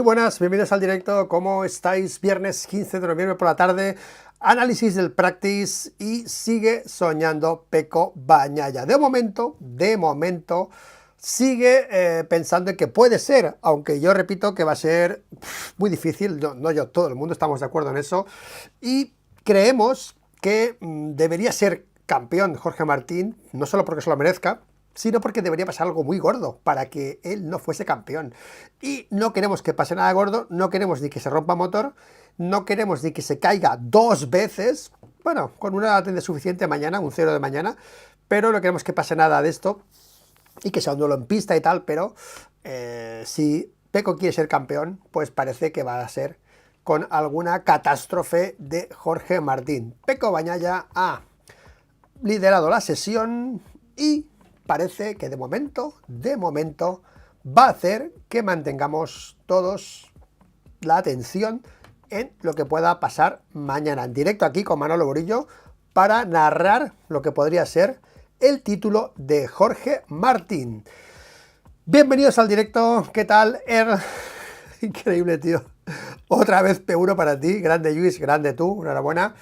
buenas, bienvenidos al directo. ¿Cómo estáis? Viernes 15 de noviembre por la tarde, análisis del practice y sigue soñando Pecco Bagnaia. De momento, sigue pensando en que puede ser, aunque yo repito que va a ser muy difícil, todo el mundo estamos de acuerdo en eso, y creemos que debería ser campeón Jorge Martín, no solo porque se lo merezca, sino porque debería pasar algo muy gordo para que él no fuese campeón. Y no queremos que pase nada gordo, no queremos ni que se rompa motor, no queremos ni que se caiga dos veces, bueno, con una de suficiente mañana, un 0 de mañana, pero no queremos que pase nada de esto y que sea un duelo en pista y tal, pero si Pecco quiere ser campeón, pues parece que va a ser con alguna catástrofe de Jorge Martín. Pecco Bagnaia ha liderado la sesión y parece que de momento va a hacer que mantengamos todos la atención en lo que pueda pasar mañana en directo aquí con Manolo Borillo para narrar lo que podría ser el título de Jorge Martín. Bienvenidos al directo, ¿qué tal? Increíble, tío. Otra vez P1 para ti, grande Luis, grande tú, enhorabuena.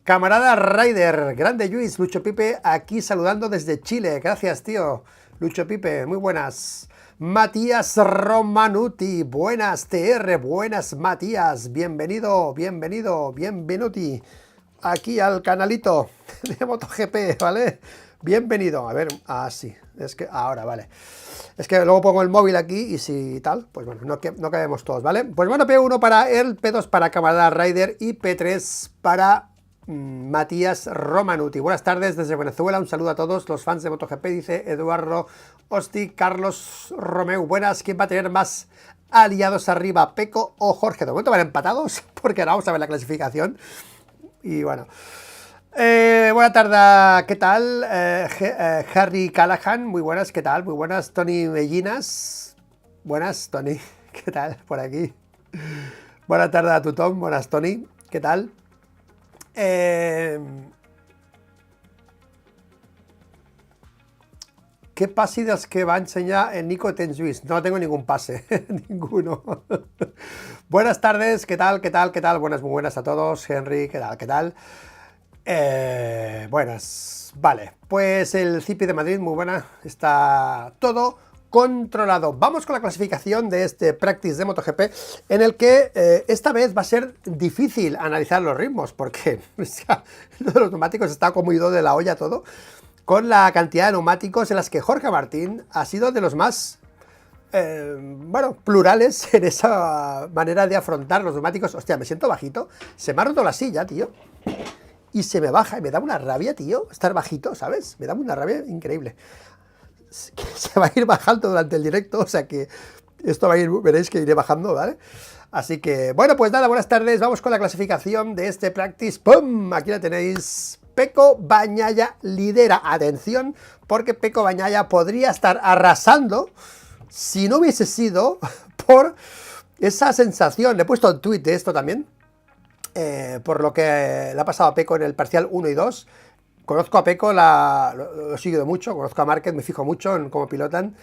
Camarada Ryder, grande Luis, Lucho Pipe, aquí saludando desde Chile. Gracias, tío. Lucho Pipe, muy buenas. Matías Romanuti, buenas TR, buenas Matías. Bienvenuti aquí al canalito de MotoGP, ¿vale? Bienvenido. A ver, sí, es que ahora, vale. Es que luego pongo el móvil aquí y si tal, pues bueno, no cabemos todos, ¿vale? Pues bueno, P1 para él, P2 para Camarada Ryder y P3 para Matías Romanuti. Buenas tardes desde Venezuela, un saludo a todos los fans de MotoGP, dice Eduardo Osti. Carlos Romeu, buenas, ¿quién va a tener más aliados arriba, Pecco o Jorge? De momento van empatados, porque ahora vamos a ver la clasificación, y bueno. Buena tarde, ¿qué tal? Harry Callahan, muy buenas, ¿qué tal? Muy buenas, Tony Mellinas, buenas, Tony, ¿qué tal? Por aquí. Buena tarde a tu Tom, buenas, Tony, ¿qué tal? ¿Qué pases que va a enseñar el Nico Tenjuis? No tengo ningún pase, ninguno. Buenas tardes, ¿qué tal? Buenas, muy buenas a todos. Henry, ¿qué tal? Buenas, vale. Pues el Cipi de Madrid, muy buena. Está todo controlado. Vamos con la clasificación de este practice de MotoGP, en el que esta vez va a ser difícil analizar los ritmos, porque lo de los neumáticos está como ido de la olla todo, con la cantidad de neumáticos en las que Jorge Martín ha sido de los más plurales en esa manera de afrontar los neumáticos. Hostia, me siento bajito, se me ha roto la silla, tío, y se me baja y me da una rabia, tío, estar bajito, ¿sabes? Me da una rabia increíble. Que se va a ir bajando durante el directo, o sea que esto va a ir, veréis que iré bajando, ¿vale? Así que, bueno, pues nada, buenas tardes, vamos con la clasificación de este practice. ¡Pum! Aquí la tenéis. Pecco Bagnaia lidera, atención, porque Pecco Bagnaia podría estar arrasando si no hubiese sido por esa sensación. Le he puesto un tuit de esto también, por lo que le ha pasado a Pecco en el parcial 1 y 2. Conozco a Pecco, lo he seguido mucho, conozco a Márquez, me fijo mucho en cómo pilotan.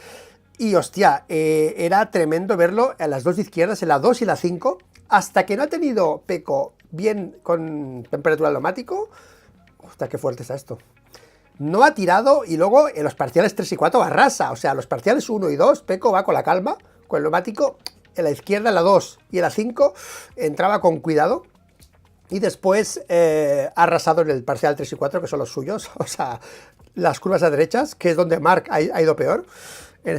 Y hostia, era tremendo verlo en las dos izquierdas, en la 2 y la 5, hasta que no ha tenido Pecco bien con temperatura del neumático. Hostia, qué fuerte está esto. No ha tirado y luego en los parciales 3 y 4 arrasa. O sea, los parciales 1 y 2, Pecco va con la calma, con el neumático. En la izquierda, en la 2 y en la 5, entraba con cuidado. Y después ha arrasado en el parcial 3 y 4, que son los suyos. O sea, las curvas a derechas, que es donde Marc ha ido peor. En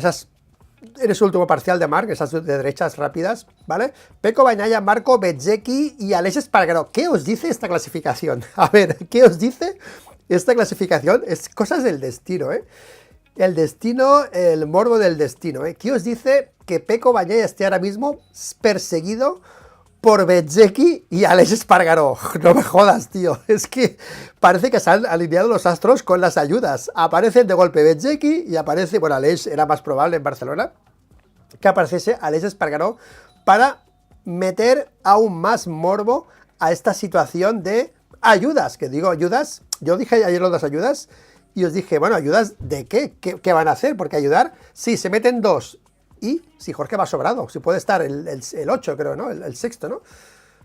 ese último parcial de Marc, esas de derechas rápidas, ¿vale? Pecco Bagnaia, Marco Bezzecchi y Aleix Espargaró. ¿Qué os dice esta clasificación? A ver, ¿qué os dice esta clasificación? Es cosas del destino, ¿eh? El destino, el morbo del destino, ¿eh? ¿Qué os dice que Pecco Bagnaia esté ahora mismo perseguido por Bezzecchi y Aleix Espargaró? No me jodas, tío. Es que parece que se han alineado los astros con las ayudas. Aparecen de golpe Bezzecchi y aparece, bueno, Aleix era más probable en Barcelona que apareciese Aleix Espargaró para meter aún más morbo a esta situación de ayudas. Que digo ayudas, yo dije ayer lo de las ayudas y os dije, bueno, ¿ayudas de qué? ¿Qué van a hacer? Porque ayudar, sí, se meten dos Y si Jorge va sobrado, si puede estar el 8, creo, ¿no? El sexto, ¿no?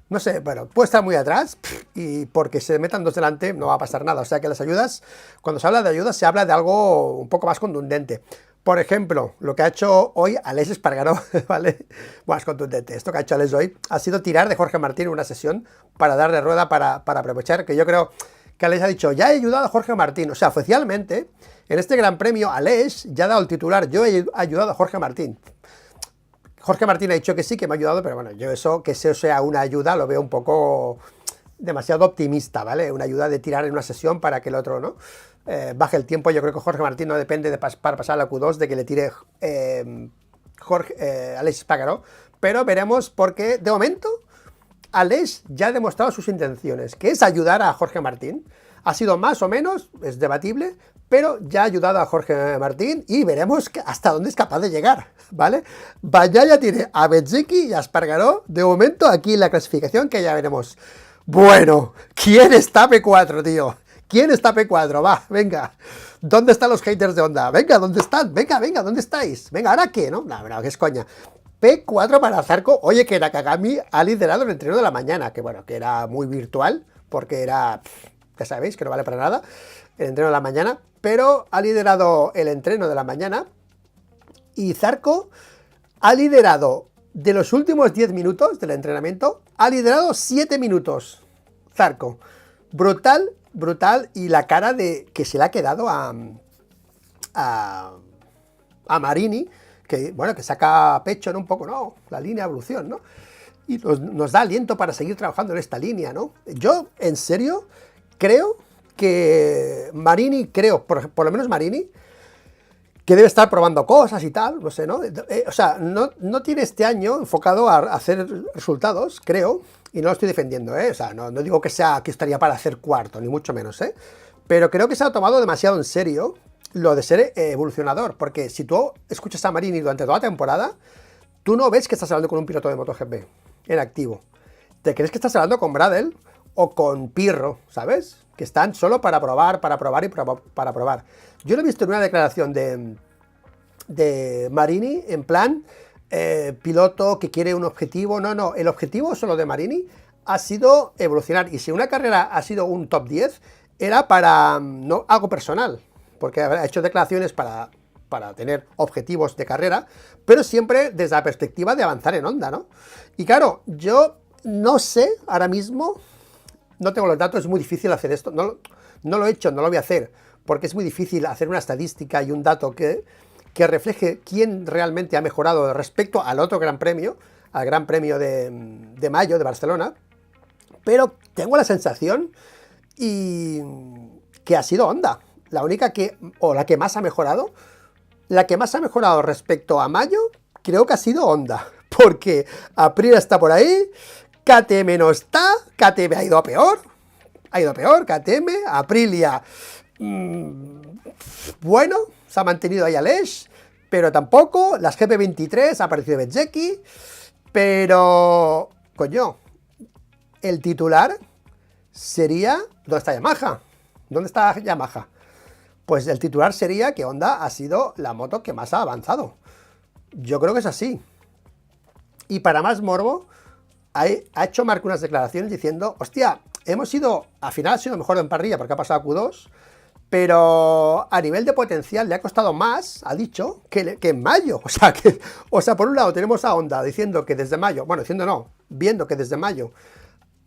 No sé, bueno, puede estar muy atrás y porque se metan dos delante no va a pasar nada. O sea que las ayudas, cuando se habla de ayudas, se habla de algo un poco más contundente. Por ejemplo, lo que ha hecho hoy Aleix Espargaró, ¿vale? Más contundente. Esto que ha hecho Aleix hoy ha sido tirar de Jorge Martín una sesión para darle rueda, para aprovechar, que yo creo que Aleix ha dicho, ya he ayudado a Jorge Martín. O sea, oficialmente, en este Gran Premio, Aleix ya ha dado el titular, yo he ayudado a Jorge Martín. Jorge Martín ha dicho que sí, que me ha ayudado, pero bueno, yo eso, que eso sea una ayuda, lo veo un poco demasiado optimista, ¿vale? Una ayuda de tirar en una sesión para que el otro, ¿no? Baje el tiempo. Yo creo que Jorge Martín no depende de para pasar a la Q2 de que le tire Aleix Espargaró, pero veremos porque, de momento, Aleix ya ha demostrado sus intenciones, que es ayudar a Jorge Martín. Ha sido más o menos, es debatible, pero ya ha ayudado a Jorge Martín y veremos hasta dónde es capaz de llegar, ¿vale? Bagnaia ya tiene a Bezzecchi y a Espargaró, de momento, aquí en la clasificación, que ya veremos. Bueno, ¿quién está P4, tío? ¿Quién está P4? Va, venga. ¿Dónde están los haters de Honda? Venga, ¿dónde están? Venga, venga, ¿dónde estáis? Venga, ¿ahora qué, no? No, que es coña. P4 para Zarco. Oye, que Nakagami ha liderado el entreno de la mañana, que bueno, que era muy virtual, porque era, ya sabéis, que no vale para nada, el entreno de la mañana, pero ha liderado el entreno de la mañana y Zarco ha liderado de los últimos 10 minutos del entrenamiento, ha liderado 7 minutos. Zarco. Brutal, brutal, y la cara de que se le ha quedado a Marini, que bueno, que saca pecho, ¿no? Un poco, ¿no? La línea de evolución, ¿no? Y nos da aliento para seguir trabajando en esta línea, ¿no? Yo, en serio, creo que Marini, por lo menos Marini, que debe estar probando cosas y tal, no sé, ¿no? O sea, no tiene este año enfocado a hacer resultados, creo, y no lo estoy defendiendo, ¿eh? O sea, no digo que estaría para hacer cuarto, ni mucho menos, ¿eh? Pero creo que se ha tomado demasiado en serio lo de ser evolucionador, porque si tú escuchas a Marini durante toda la temporada, tú no ves que estás hablando con un piloto de MotoGP en activo. Te crees que estás hablando con Bradel o con Pirro, ¿sabes? Que están solo para probar y para probar. Yo lo he visto en una declaración de Marini, en plan, piloto que quiere un objetivo. No, el objetivo solo de Marini ha sido evolucionar. Y si una carrera ha sido un top 10, era para no algo personal, porque ha hecho declaraciones para tener objetivos de carrera, pero siempre desde la perspectiva de avanzar en Honda, ¿no? Y claro, yo no sé, ahora mismo, no tengo los datos, es muy difícil hacer esto, no lo he hecho, no lo voy a hacer, porque es muy difícil hacer una estadística y un dato que refleje quién realmente ha mejorado respecto al otro Gran Premio, al Gran Premio de mayo de Barcelona, pero tengo la sensación que ha sido Honda, la única la que más ha mejorado. La que más ha mejorado respecto a mayo, creo que ha sido Honda, porque Aprilia está por ahí, KTM no está, KTM ha ido peor, KTM, Aprilia, bueno, se ha mantenido ahí Aleix, pero tampoco, las GP23 ha aparecido Bezzecchi, pero, coño, el titular sería, ¿dónde está Yamaha? ¿Dónde está Yamaha? Pues el titular sería que Honda ha sido la moto que más ha avanzado. Yo creo que es así. Y para más morbo, ha hecho Marc unas declaraciones diciendo, hostia, al final ha sido mejor en parrilla porque ha pasado a Q2, pero a nivel de potencial le ha costado más, ha dicho, que en mayo. O sea, por un lado tenemos a Honda diciendo que desde mayo, bueno, diciendo no, viendo que desde mayo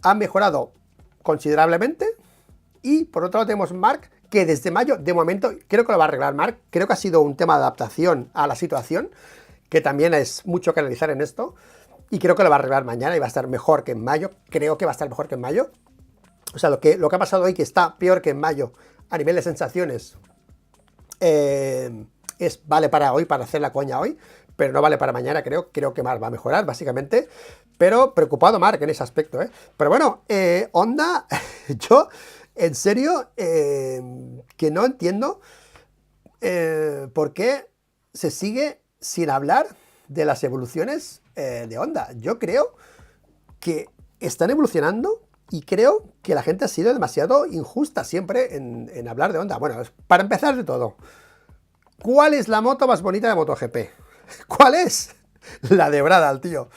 ha mejorado considerablemente, y por otro lado tenemos Marc, que desde mayo, de momento, creo que lo va a arreglar Marc, creo que ha sido un tema de adaptación a la situación, que también es mucho que analizar en esto, y creo que lo va a arreglar mañana y va a estar mejor que en mayo, creo que va a estar mejor que en mayo. O sea, lo que ha pasado hoy, que está peor que en mayo a nivel de sensaciones, vale para hoy, para hacer la coña hoy, pero no vale para mañana, creo que Marc va a mejorar, básicamente, pero preocupado Marc en ese aspecto, ¿eh? Pero bueno, Honda, yo... En serio, que no entiendo por qué se sigue sin hablar de las evoluciones de Honda. Yo creo que están evolucionando y creo que la gente ha sido demasiado injusta siempre en hablar de Honda. Bueno, para empezar de todo, ¿cuál es la moto más bonita de MotoGP? ¿Cuál es? La de Bradal, tío.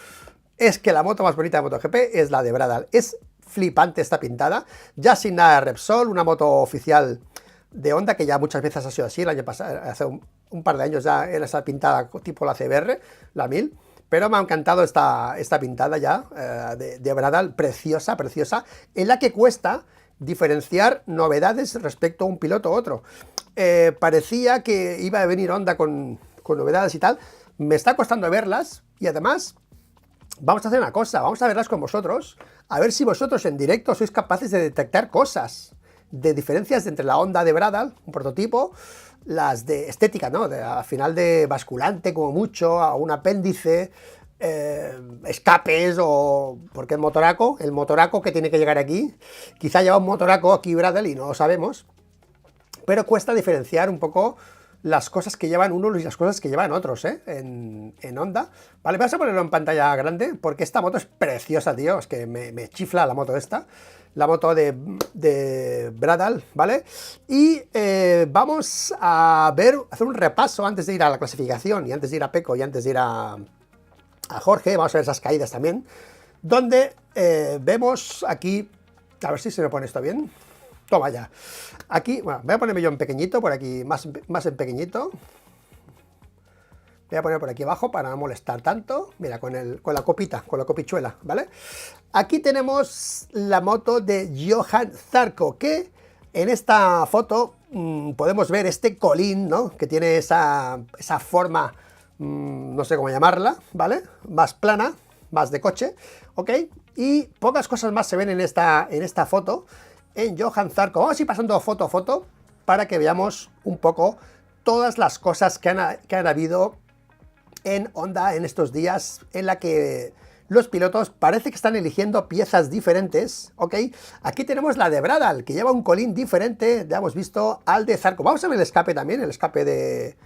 Es que la moto más bonita de MotoGP es la de Bradal. Es flipante esta pintada, ya sin nada de Repsol, una moto oficial de Honda, que ya muchas veces ha sido así, el año pasado, hace un par de años ya era esa pintada tipo la CBR, la 1000, pero me ha encantado esta pintada ya de Bradal, preciosa, preciosa, en la que cuesta diferenciar novedades respecto a un piloto u otro. Parecía que iba a venir Honda con novedades y tal, me está costando verlas, y además vamos a hacer una cosa, vamos a verlas con vosotros, a ver si vosotros en directo sois capaces de detectar cosas, de diferencias entre la Honda de Bradal, un prototipo, las de estética, ¿no? Al final de basculante como mucho, a un apéndice, escapes o... porque el motoraco que tiene que llegar aquí, quizá lleva un motoraco aquí Bradal y no lo sabemos, pero cuesta diferenciar un poco las cosas que llevan unos y las cosas que llevan otros, en Honda. Vale, vamos a ponerlo en pantalla grande, porque esta moto es preciosa, tío, es que me chifla la moto esta, la moto de Bradal, ¿vale? Y vamos a hacer un repaso antes de ir a la clasificación, y antes de ir a Pecco, y antes de ir a Jorge, vamos a ver esas caídas también, donde vemos aquí, a ver si se me pone esto bien. Toma ya. Aquí, bueno, voy a ponerme yo en pequeñito, por aquí, más en pequeñito. Voy a poner por aquí abajo para no molestar tanto. Mira, con la copita, con la copichuela, ¿vale? Aquí tenemos la moto de Johan Zarco, que en esta foto podemos ver este colín, ¿no? Que tiene esa forma, no sé cómo llamarla, ¿vale? Más plana, más de coche, ¿ok? Y pocas cosas más se ven en esta foto. En Johan Zarco, vamos a ir pasando foto a foto para que veamos un poco todas las cosas que han habido en Honda en estos días, en la que los pilotos parece que están eligiendo piezas diferentes, ¿ok? Aquí tenemos la de Bradal, que lleva un colín diferente, ya hemos visto, al de Zarco. Vamos a ver el escape también, el escape de...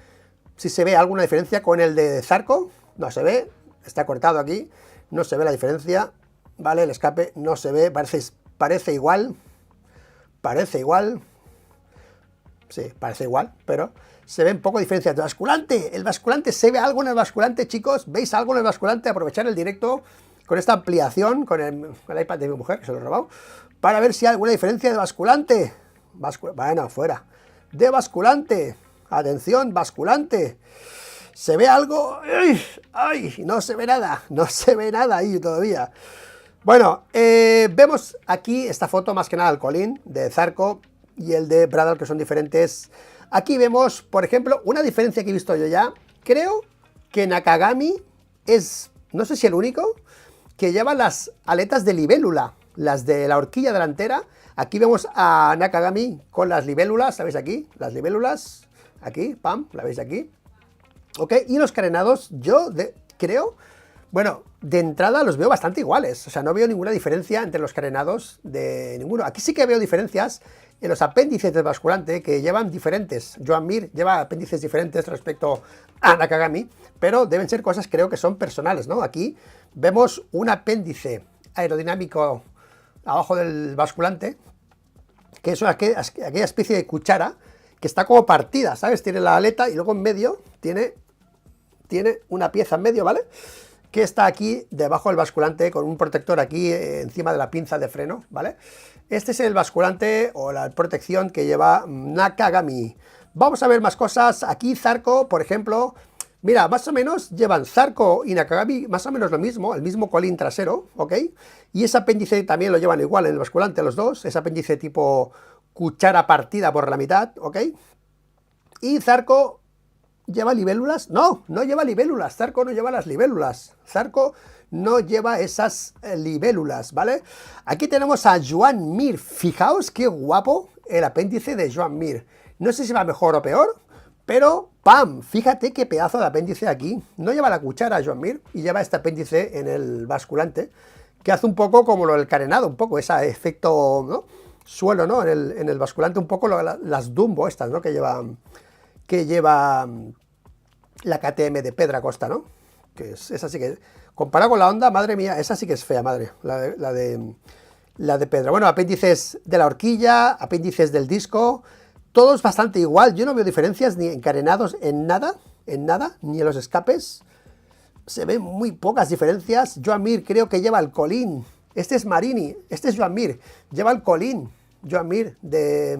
si se ve alguna diferencia con el de Zarco. No se ve, está cortado aquí, no se ve la diferencia, ¿vale? El escape no se ve, parece igual. Parece igual, sí, parece igual, pero se ven poco diferencias. El basculante, ¿se ve algo en el basculante, chicos? ¿Veis algo en el basculante? Aprovechar el directo con esta ampliación, con el iPad de mi mujer, que se lo he robado, para ver si hay alguna diferencia de basculante. Bueno, fuera. De basculante, atención, basculante. ¿Se ve algo? ¡Ay! ¡Ay! No se ve nada, no se ve nada ahí todavía. Bueno, vemos aquí esta foto, más que nada el colín de Zarco y el de Bradal, que son diferentes. Aquí vemos, por ejemplo, una diferencia que he visto yo ya. Creo que Nakagami es, no sé si el único, que lleva las aletas de libélula, las de la horquilla delantera. Aquí vemos a Nakagami con las libélulas, ¿sabéis aquí? Las libélulas, aquí, pam, la veis aquí. Ok, y los carenados, yo creo... Bueno, de entrada los veo bastante iguales, o sea, no veo ninguna diferencia entre los carenados de ninguno. Aquí sí que veo diferencias en los apéndices del basculante, que llevan diferentes. Joan Mir lleva apéndices diferentes respecto a Nakagami, pero deben ser cosas, creo que son personales, ¿no? Aquí vemos un apéndice aerodinámico abajo del basculante, que es aquella especie de cuchara que está como partida, ¿sabes? Tiene la aleta y luego en medio tiene una pieza en medio, ¿vale? Que está aquí debajo del basculante con un protector aquí encima de la pinza de freno, ¿vale? Este es el basculante o la protección que lleva Nakagami. Vamos a ver más cosas. Aquí Zarco, por ejemplo, mira, más o menos llevan Zarco y Nakagami más o menos lo mismo, el mismo colín trasero, ¿ok? Y ese apéndice también lo llevan igual en el basculante los dos, ese apéndice tipo cuchara partida por la mitad, ¿ok? Y Zarco... ¿lleva libélulas? No, no lleva libélulas. Zarco no lleva las libélulas. Zarco no lleva esas libélulas, ¿vale? Aquí tenemos a Joan Mir. Fijaos qué guapo el apéndice de Joan Mir. No sé si va mejor o peor, pero ¡pam! Fíjate qué pedazo de apéndice aquí. No lleva la cuchara Joan Mir y lleva este apéndice en el basculante, que hace un poco como lo del carenado, un poco ese efecto, ¿no? Suelo, ¿no? En el basculante, un poco las Dumbo estas, ¿no? Que lleva la KTM de Pedra Costa, ¿no? Que esa sí que, comparado con la Honda, madre mía, esa sí que es fea, madre, la de Pedra. Bueno, apéndices de la horquilla, apéndices del disco, todo es bastante igual, yo no veo diferencias ni encarenados en nada, en nada, ni en los escapes. Se ven muy pocas diferencias. Joan Mir creo que lleva el colín. Este es Marini, este es Joan Mir. Lleva el colín, Joan Mir, de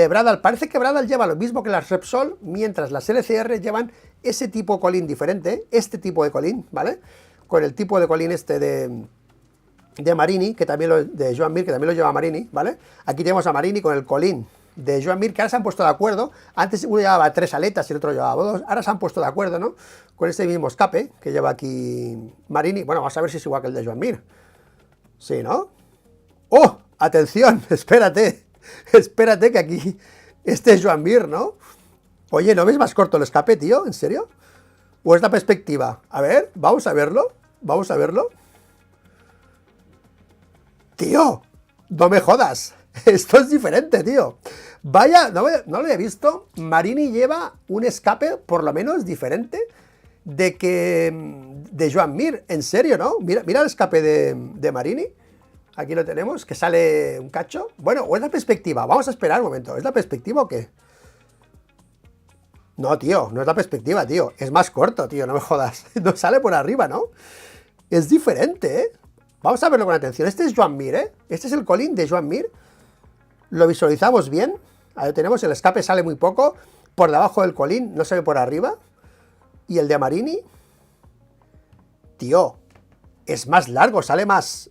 Bradal. Parece que Bradal lleva lo mismo que las Repsol, mientras las LCR llevan ese tipo de colín diferente, este tipo de colín, ¿vale? Con el tipo de colín este de Marini, que también de Joan Mir, que también lo lleva Marini, ¿vale? Aquí tenemos a Marini con el colín de Joan Mir, que ahora se han puesto de acuerdo. Antes uno llevaba 3 aletas y el otro llevaba 2. Ahora se han puesto de acuerdo, ¿no? Con este mismo escape que lleva aquí Marini. Bueno, vamos a ver si es igual que el de Joan Mir. Sí, ¿no? ¡Oh! ¡Atención! Espérate. Espérate que aquí este es Joan Mir, ¿no? Oye, ¿no ves más corto el escape, tío? ¿En serio? ¿O es la perspectiva? A ver, vamos a verlo. Vamos a verlo. Tío, no me jodas. Esto es diferente, tío. Vaya, no lo había visto. Marini lleva un escape, por lo menos, diferente de Joan Mir. En serio, ¿no? Mira el escape de Marini. Aquí lo tenemos, que sale un cacho. Bueno, o es la perspectiva. Vamos a esperar un momento. ¿Es la perspectiva o qué? No, tío, no es la perspectiva, tío. Es más corto, tío, no me jodas. No sale por arriba, ¿no? Es diferente, ¿eh? Vamos a verlo con atención. Este es Joan Mir, ¿eh? Este es el colín de Joan Mir. Lo visualizamos bien. Ahí tenemos, el escape sale muy poco. Por debajo del colín, no se ve por arriba. Y el de Marini, tío, es más largo, sale más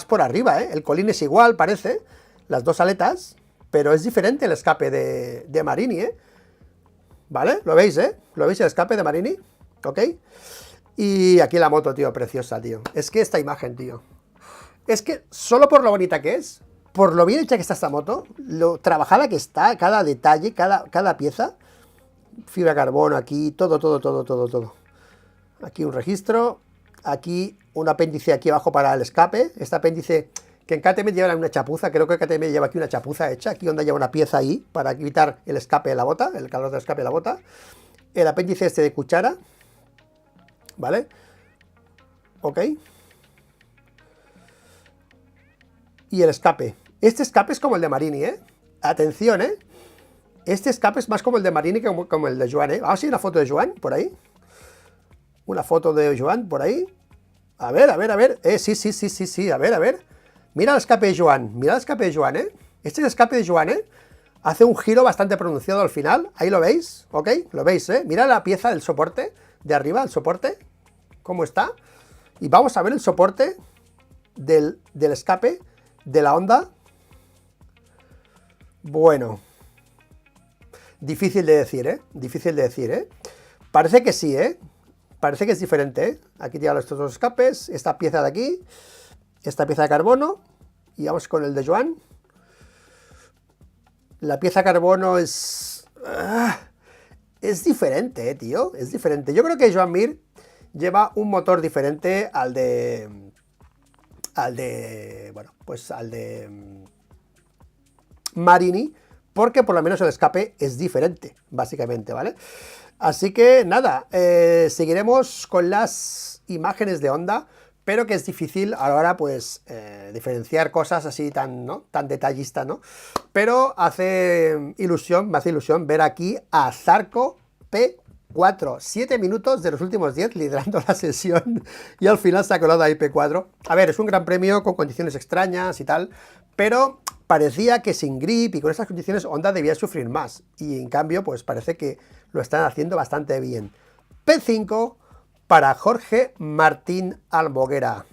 por arriba, ¿eh? El colín es igual, parece, las dos aletas, pero es diferente el escape de Marini, ¿eh? ¿Vale? ¿Lo veis, eh? ¿Lo veis el escape de Marini? ¿Ok? Y aquí la moto, tío, preciosa, tío. Es que esta imagen, tío. Es que solo por lo bonita que es, por lo bien hecha que está esta moto, lo trabajada que está, cada detalle, cada pieza, fibra de carbono aquí, todo. Aquí un registro, aquí un apéndice aquí abajo para el escape. Este apéndice que en KTM lleva una chapuza, creo que KTM lleva aquí una chapuza hecha, aquí donde lleva una pieza ahí para evitar el escape de la bota, el calor del escape de la bota. El apéndice este de cuchara, ¿vale? Ok. Y el escape. Este escape es como el de Marini, ¿eh? Atención, ¿eh? Este escape es más como el de Marini que como el de Joan, ¿eh? Vamos a ver una foto de Joan por ahí. Una foto de Joan por ahí. A ver. Sí. A ver. Mira el escape de Joan. Mira el escape de Joan, ¿eh? Este es el escape de Joan, ¿eh? Hace un giro bastante pronunciado al final. Ahí lo veis, ¿ok? Lo veis, ¿eh? Mira la pieza del soporte de arriba, el soporte. ¿Cómo está? Y vamos a ver el soporte del escape de la Honda. Bueno. Difícil de decir, ¿eh? Parece que sí, ¿eh? Parece que es diferente, ¿eh? Aquí llevan estos dos escapes, esta pieza de aquí, esta pieza de carbono, y vamos con el de Joan. La pieza de carbono es diferente, tío, es diferente. Yo creo que Joan Mir lleva un motor diferente al de Marini, porque por lo menos el escape es diferente, básicamente, ¿vale? Así que nada, seguiremos con las imágenes de Honda, pero que es difícil ahora pues diferenciar cosas así tan detallistas, ¿no? Pero me hace ilusión ver aquí a Zarco P4, 7 minutos de los últimos 10 liderando la sesión y al final se ha colado ahí P4. A ver, es un gran premio con condiciones extrañas y tal, pero parecía que sin grip y con estas condiciones Honda debía sufrir más, y en cambio pues parece que lo están haciendo bastante bien. P5 para Jorge Martín Almoguera,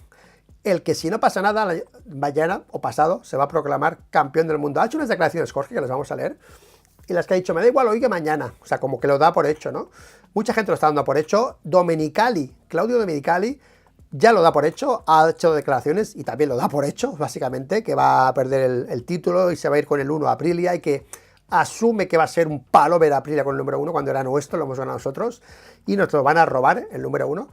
el que si no pasa nada mañana o pasado se va a proclamar campeón del mundo. Ha hecho unas declaraciones Jorge que las vamos a leer, y las que ha dicho, me da igual hoy que mañana, o sea, como que lo da por hecho, ¿no? Mucha gente lo está dando por hecho. Claudio Domenicali ya lo da por hecho, ha hecho declaraciones y también lo da por hecho, básicamente, que va a perder el título y se va a ir con el 1 a Aprilia, y que asume que va a ser un palo ver a Aprilia con el número 1 cuando era nuestro, lo hemos ganado nosotros, y nos lo van a robar el número 1,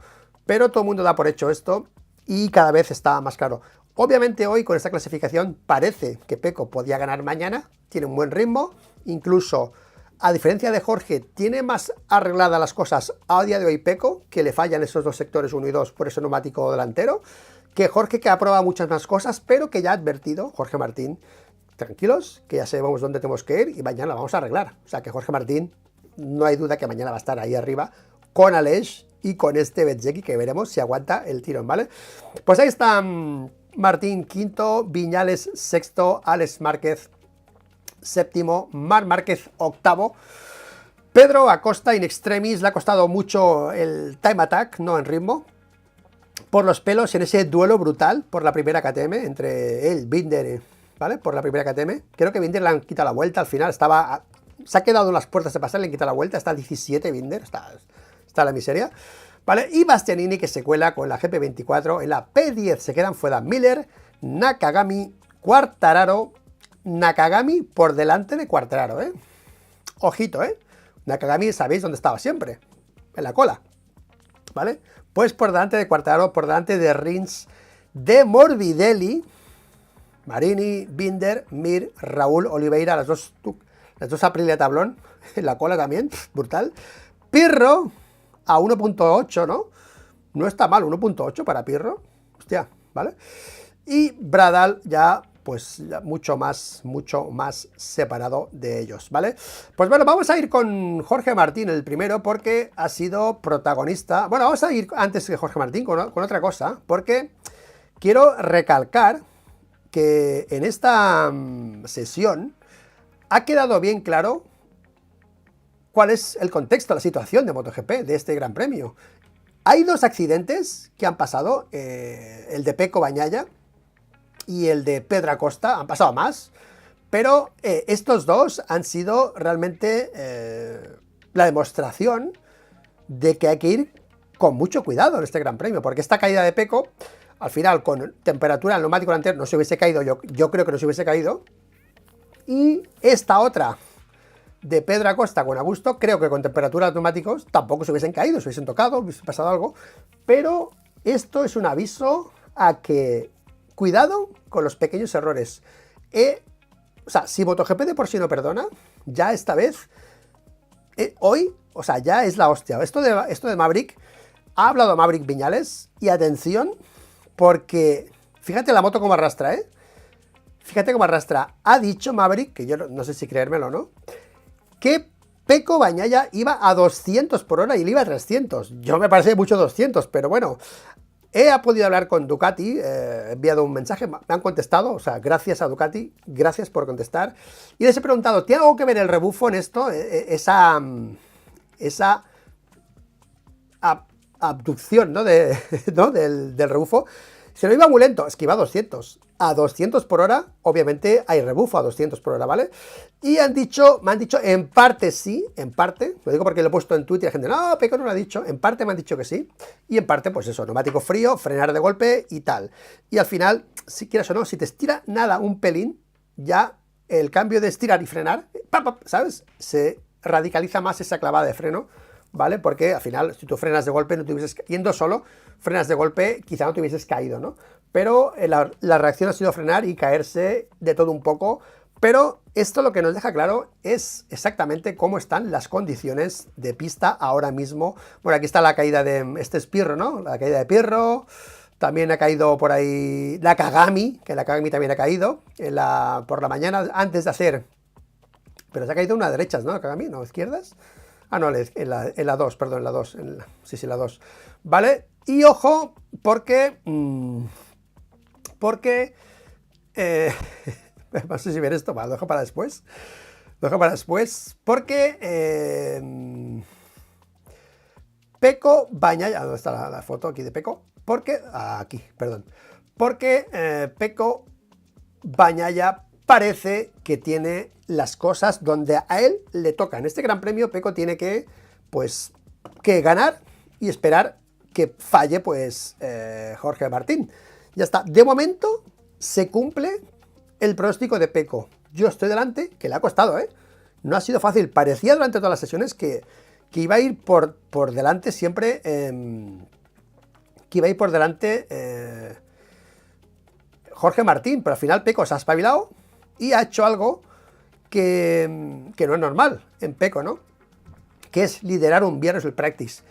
pero todo el mundo da por hecho esto y cada vez está más claro. Obviamente hoy con esta clasificación parece que Pecco podía ganar mañana, tiene un buen ritmo, incluso a diferencia de Jorge, tiene más arregladas las cosas a día de hoy Pecco, que le fallan esos dos sectores 1 y 2 por ese neumático delantero, que Jorge, que ha probado muchas más cosas, pero que ya ha advertido, Jorge Martín, tranquilos, que ya sabemos dónde tenemos que ir y mañana la vamos a arreglar. O sea que Jorge Martín no hay duda que mañana va a estar ahí arriba con Aleix y con este Bezzecchi, que veremos si aguanta el tirón, ¿vale? Pues ahí está Martín quinto, Viñales sexto, Alex Márquez séptimo, Marc Márquez octavo, Pedro Acosta in extremis, le ha costado mucho el time attack, no en ritmo, por los pelos en ese duelo brutal por la primera KTM entre él, Binder, ¿vale? Por la primera KTM. Creo que Binder le han quitado la vuelta al final, se ha quedado en las puertas de pasar, le han quitado la vuelta, está 17 Binder, está la miseria, ¿vale? Y Bastianini, que se cuela con la GP24 en la P10, se quedan fuera Miller, Nakagami, Quartararo, Nakagami por delante de Quartararo, ¿eh? Ojito, ¿eh? Nakagami, sabéis dónde estaba siempre, en la cola, ¿vale? Pues por delante de Quartararo, por delante de Rins, de Morbidelli, Marini, Binder, Mir, Raúl, Oliveira, las dos Aprilia tablón, en la cola también, brutal. Pirro a 1.8, ¿no? No está mal, 1.8 para Pirro, hostia, ¿vale? Y Bradal ya, pues, ya mucho más separado de ellos, ¿vale? Pues bueno, vamos a ir con Jorge Martín, el primero, porque ha sido protagonista. Bueno, vamos a ir antes que Jorge Martín con otra cosa, porque quiero recalcar que en esta sesión ha quedado bien claro cuál es el contexto, la situación de MotoGP, de este Gran Premio. Hay dos accidentes que han pasado, el de Pecco Bagnaia y el de Pedro Acosta, han pasado más, pero estos dos han sido realmente la demostración de que hay que ir con mucho cuidado en este Gran Premio, porque esta caída de Pecco, al final, con temperatura en el neumático delantero no se hubiese caído, yo creo que no se hubiese caído, y esta otra de Pedro Acosta con Augusto, creo que con temperatura de neumáticos tampoco se hubiesen caído, se hubiesen tocado, hubiese pasado algo, pero esto es un aviso a que cuidado con los pequeños errores. O sea, si MotoGP de por sí no perdona, ya esta vez, hoy, o sea, ya es la hostia. Esto de Maverick, ha hablado Maverick Viñales, y atención, porque fíjate la moto como arrastra, ¿eh? Fíjate cómo arrastra. Ha dicho Maverick, que yo no sé si creérmelo o no, que Pecco Bagnaia iba a 200 por hora y él iba a 300. Yo me parece mucho 200, pero bueno. He podido hablar con Ducati, he enviado un mensaje, me han contestado, o sea, gracias a Ducati, gracias por contestar. Y les he preguntado, ¿tiene algo que ver el rebufo en esto? Esa abducción, ¿no? ¿no? Del rebufo. Se lo iba muy lento, es que iba a 200. A 200 por hora, obviamente hay rebufo a 200 por hora, ¿vale? Y me han dicho, en parte sí, en parte, lo digo porque lo he puesto en Twitter y la gente, no, Pecco no lo ha dicho, en parte me han dicho que sí, y en parte, pues eso, neumático frío, frenar de golpe y tal. Y al final, si quieres o no, si te estira nada un pelín, ya el cambio de estirar y frenar, ¿sabes? Se radicaliza más esa clavada de freno, ¿vale? Porque al final, si tú frenas de golpe, no te hubieses, yendo solo, frenas de golpe, quizá no te hubieses caído, ¿no? Pero la reacción ha sido frenar y caerse de todo un poco. Pero esto lo que nos deja claro es exactamente cómo están las condiciones de pista ahora mismo. Bueno, aquí está la caída de este es Pirro, ¿no? La caída de Pirro. También ha caído por ahí Nakagami, que Nakagami también ha caído por la mañana antes de hacer. Pero se ha caído una de derechas, ¿no? Nakagami, ¿no? ¿Izquierdas? Ah, no, en la 2, perdón, en la 2. Sí, la 2. ¿Vale? Y ojo, porque... no sé si ver esto, lo dejo para después. Lo dejo para después, porque Pecco Bagnaia, ¿dónde está la foto aquí de Pecco? Porque, aquí, perdón. Porque Pecco Bagnaia parece que tiene las cosas donde a él le toca. En este Gran Premio Pecco tiene que, pues, que ganar y esperar que falle, pues, Jorge Martín. Ya está. De momento se cumple el pronóstico de Pecco. Yo estoy delante, que le ha costado, ¿eh? No ha sido fácil. Parecía durante todas las sesiones que iba a ir por delante siempre... que iba a ir por delante Jorge Martín, pero al final Pecco se ha espabilado y ha hecho algo que no es normal en Pecco, ¿no? Que es liderar un viernes el practice.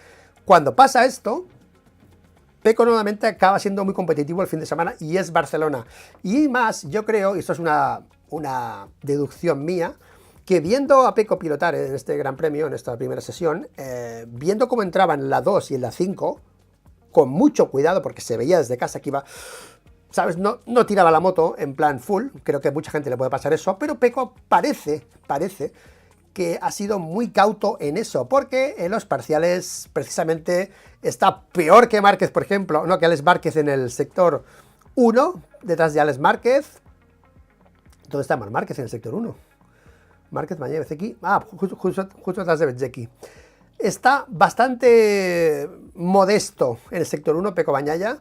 Cuando pasa esto... Pecco nuevamente acaba siendo muy competitivo el fin de semana y es Barcelona. Y más, yo creo, y esto es una deducción mía, que viendo a Pecco pilotar en este Gran Premio, en esta primera sesión, viendo cómo entraba en la 2 y en la 5, con mucho cuidado, porque se veía desde casa que iba, ¿sabes? No tiraba la moto en plan full, creo que a mucha gente le puede pasar eso, pero Pecco parece que ha sido muy cauto en eso, porque en los parciales precisamente está peor que Márquez, por ejemplo, no, que Alex Márquez en el sector 1, detrás de Alex Márquez. ¿Dónde está Márquez en el sector 1? Márquez, Bagnaia, Bezzecchi, justo detrás de Bezzecchi. Está bastante modesto en el sector 1, Pecco Bagnaia.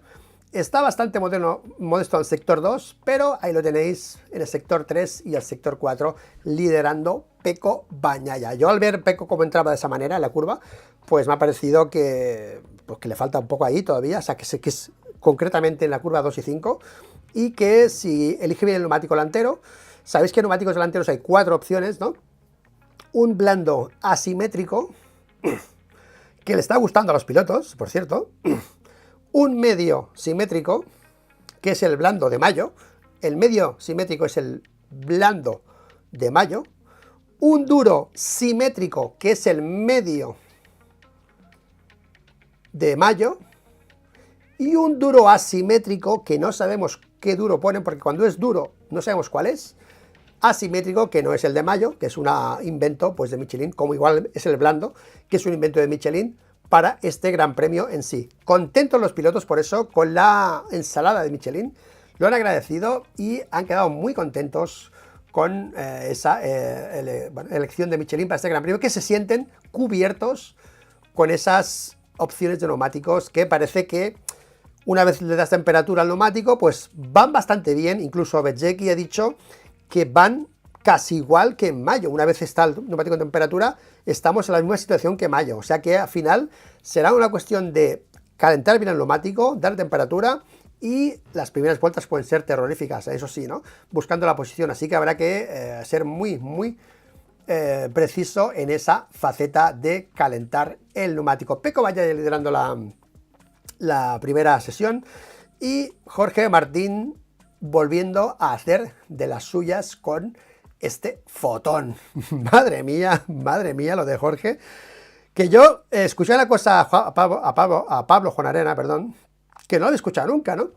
Está bastante modesto en el sector 2, pero ahí lo tenéis en el sector 3 y el sector 4, liderando Pecco Bagnaia. Yo al ver Pecco cómo entraba de esa manera en la curva, pues me ha parecido que, pues que le falta un poco ahí todavía, o sea, que es concretamente en la curva 2 y 5, y que si elige bien el neumático delantero, sabéis que en neumáticos delanteros hay 4 opciones, ¿no? Un blando asimétrico, que le está gustando a los pilotos, por cierto. Un medio simétrico, que es el blando de mayo. El medio simétrico es el blando de mayo. Un duro simétrico, que es el medio de mayo. Y un duro asimétrico, que no sabemos qué duro ponen, porque cuando es duro no sabemos cuál es. Asimétrico, que no es el de mayo, que es un invento pues de Michelin, como igual es el blando, que es un invento de Michelin para este Gran Premio en sí. Contentos los pilotos por eso, con la ensalada de Michelin, lo han agradecido y han quedado muy contentos con esa elección de Michelin para este Gran Premio, que se sienten cubiertos con esas opciones de neumáticos que parece que una vez le das temperatura al neumático, pues van bastante bien. Incluso Bezzecchi ha dicho que van casi igual que en mayo. Una vez está el neumático en temperatura, estamos en la misma situación que mayo. O sea que al final será una cuestión de calentar bien el neumático, dar temperatura, y las primeras vueltas pueden ser terroríficas, eso sí, ¿no? Buscando la posición. Así que habrá que ser muy preciso en esa faceta de calentar el neumático. Pecco Bagnaia liderando la primera sesión, y Jorge Martín volviendo a hacer de las suyas con este fotón. Madre mía lo de Jorge. Que yo escuché una cosa a Pablo Juan Arena, perdón, que no lo he escuchado nunca, ¿no?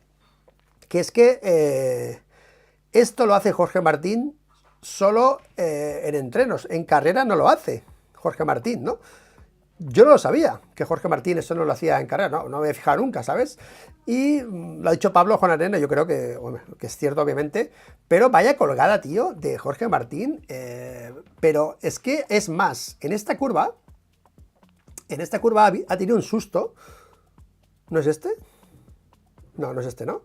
Que es que esto lo hace Jorge Martín solo en entrenos, en carrera no lo hace Jorge Martín, ¿no? Yo no lo sabía, que Jorge Martín eso no lo hacía en carrera, no me había fijado nunca, ¿sabes? Y lo ha dicho Pablo Juan Arena, yo creo que es cierto, obviamente, pero vaya colgada, tío, de Jorge Martín. Pero es que es más, en esta curva ha tenido un susto. ¿No es este? No es este, ¿no?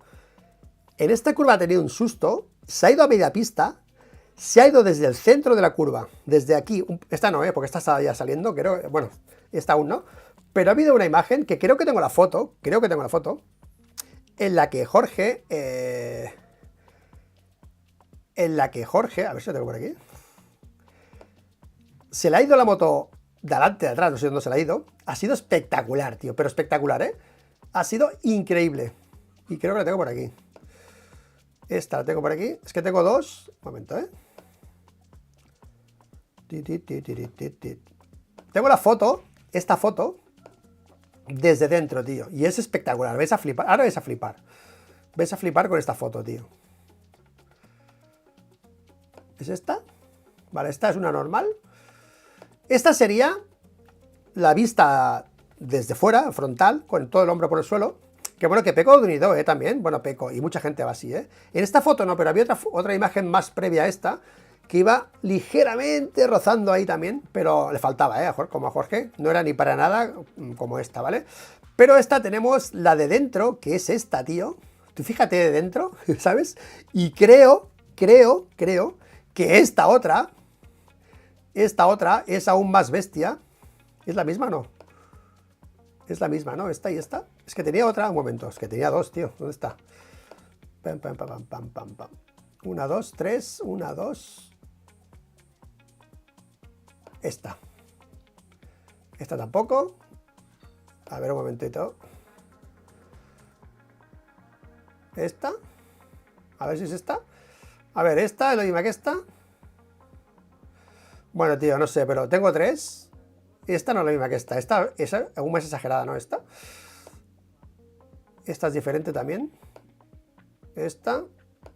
En esta curva ha tenido un susto, se ha ido a media pista, se ha ido desde el centro de la curva, desde aquí, esta no, porque esta está ya saliendo, creo, bueno, esta aún no, pero ha habido una imagen que creo que tengo la foto, en la que Jorge, a ver si lo tengo por aquí, se le ha ido la moto de adelante, de atrás, no sé dónde se le ha ido, ha sido espectacular, tío, pero espectacular, ¿eh? Ha sido increíble, y creo que la tengo por aquí. Esta la tengo por aquí, es que tengo dos, un momento, ¿eh? Tengo la foto, esta foto, desde dentro, tío, y es espectacular, vais a flipar, ahora vais a flipar con esta foto, tío. ¿Es esta? Vale, esta es una normal. Esta sería la vista desde fuera, frontal, con todo el hombro por el suelo. Que bueno, que Pecco unido, también, bueno, Pecco, y mucha gente va así, En esta foto no, pero había otra imagen más previa a esta, que iba ligeramente rozando ahí también, pero le faltaba, como a Jorge, no era ni para nada como esta, ¿vale? Pero esta tenemos la de dentro, que es esta, tío. Tú fíjate de dentro, ¿sabes? Y creo que esta otra es aún más bestia. ¿Es la misma o no? Es la misma, ¿no? Esta y esta. Es que tenía otra, un momento, es que tenía dos, tío. ¿Dónde está? Pam. 1, 2, 3, 1, 2. Esta. Esta tampoco. A ver, un momentito. Esta. A ver si es esta. A ver, esta es la misma que esta. Bueno, tío, no sé, pero tengo 3. Esta no es la misma que esta. Esta es aún más exagerada, ¿no? Esta es diferente también. Esta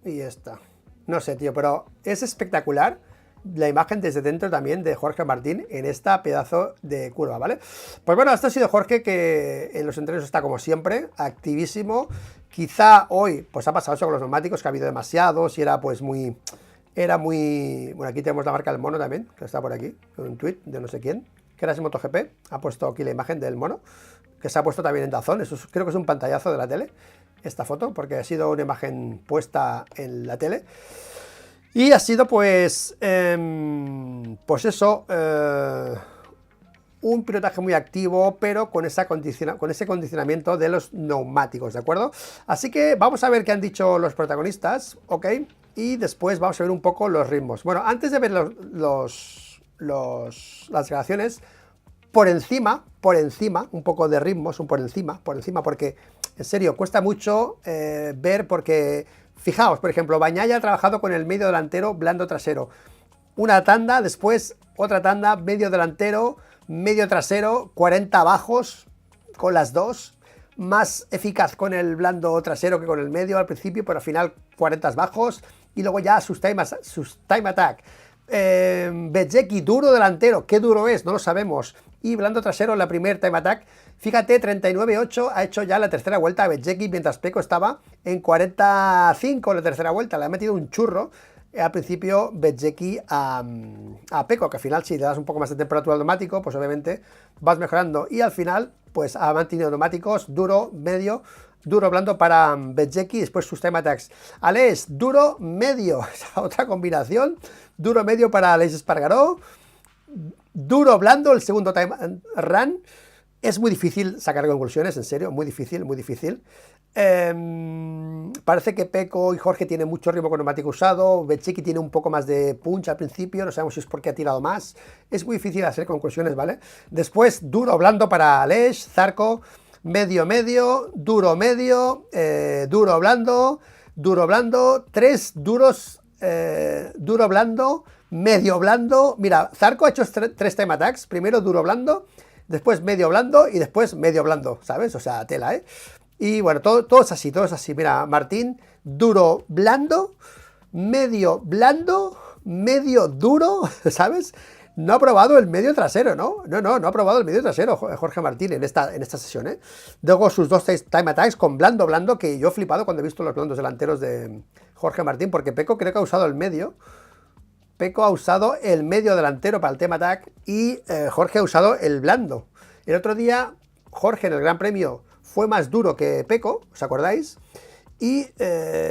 y esta. No sé, tío, pero es espectacular la imagen desde dentro también de Jorge Martín en esta pedazo de curva, ¿vale? Pues bueno, esto ha sido Jorge, que en los entrenos está como siempre, activísimo. Quizá hoy, pues ha pasado eso con los neumáticos, que ha habido demasiados y era pues muy... Bueno, aquí tenemos la marca del mono también, que está por aquí, un tweet de no sé quién, que era MotoGP, ha puesto aquí la imagen del mono, que se ha puesto también en Dazón. Eso creo que es un pantallazo de la tele, esta foto, porque ha sido una imagen puesta en la tele. Y ha sido pues eso, un pilotaje muy activo, pero con ese condicionamiento de los neumáticos, ¿de acuerdo? Así que vamos a ver qué han dicho los protagonistas, ¿ok? Y después vamos a ver un poco los ritmos. Bueno, antes de ver las declaraciones, por encima, un poco de ritmos, por encima, porque en serio, cuesta mucho ver, porque fijaos, por ejemplo, Bagnaia ha trabajado con el medio delantero, blando trasero. Una tanda, después otra tanda, medio delantero, medio trasero, 40 bajos con las dos. Más eficaz con el blando trasero que con el medio al principio, pero al final 40 bajos. Y luego ya sus time attack. Bezzecchi, duro delantero, ¿qué duro es? No lo sabemos. Y blando trasero en la primer time attack. Fíjate, 39.8 ha hecho ya la tercera vuelta a Bezzecchi, mientras Pecco estaba en 45 en la tercera vuelta. Le ha metido un churro al principio Bezzecchi a Pecco, que al final si le das un poco más de temperatura al neumático, pues obviamente vas mejorando. Y al final, pues ha mantenido neumáticos duro, medio, duro, blando para Bezzecchi, después sus time attacks. Aleix, duro, medio, esa otra combinación, duro, medio para Aleix Espargaró, duro, blando, el segundo time run. Es muy difícil sacar conclusiones, en serio, muy difícil, muy difícil. Parece que Pecco y Jorge tienen mucho ritmo con neumático usado, Bezzecchi tiene un poco más de punch al principio, no sabemos si es porque ha tirado más. Es muy difícil hacer conclusiones, ¿vale? Después, duro, blando para Aleix, Zarco, medio, medio, duro, medio, duro, blando, 3 duros, duro, blando, medio, blando. Mira, Zarco ha hecho 3 time attacks, primero duro, blando, después medio, blando y después medio, blando, ¿sabes? O sea, tela, ¿eh? Y bueno, todo es así, todo es así. Mira, Martín, duro, blando, medio duro, ¿sabes? No ha probado el medio trasero, ¿no? No ha probado el medio trasero Jorge Martín en esta sesión, ¿eh? Luego sus 2 time attacks con blando, que yo he flipado cuando he visto los blandos delanteros de Jorge Martín, porque Pecco creo que ha usado el medio. Pecco ha usado el medio delantero para el time attack y Jorge ha usado el blando. El otro día, Jorge en el Gran Premio fue más duro que Pecco, ¿os acordáis? Y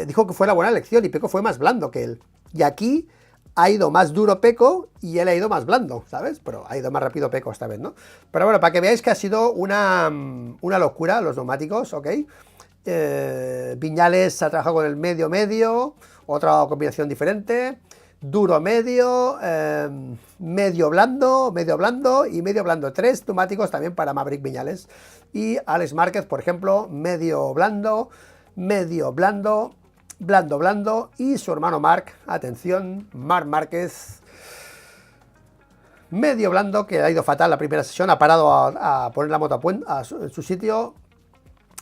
dijo que fue la buena elección y Pecco fue más blando que él. Y aquí ha ido más duro Pecco y él ha ido más blando, ¿sabes? Pero ha ido más rápido Pecco esta vez, ¿no? Pero bueno, para que veáis que ha sido una locura los neumáticos, ¿ok? Viñales ha trabajado con el medio, otra combinación diferente. Duro, medio, medio blando y medio blando. 3 neumáticos también para Maverick Viñales. Y Alex Márquez, por ejemplo, medio blando, blando. Y su hermano Marc, atención, Marc Márquez, medio blando, que ha ido fatal la primera sesión, ha parado a poner la moto en su sitio.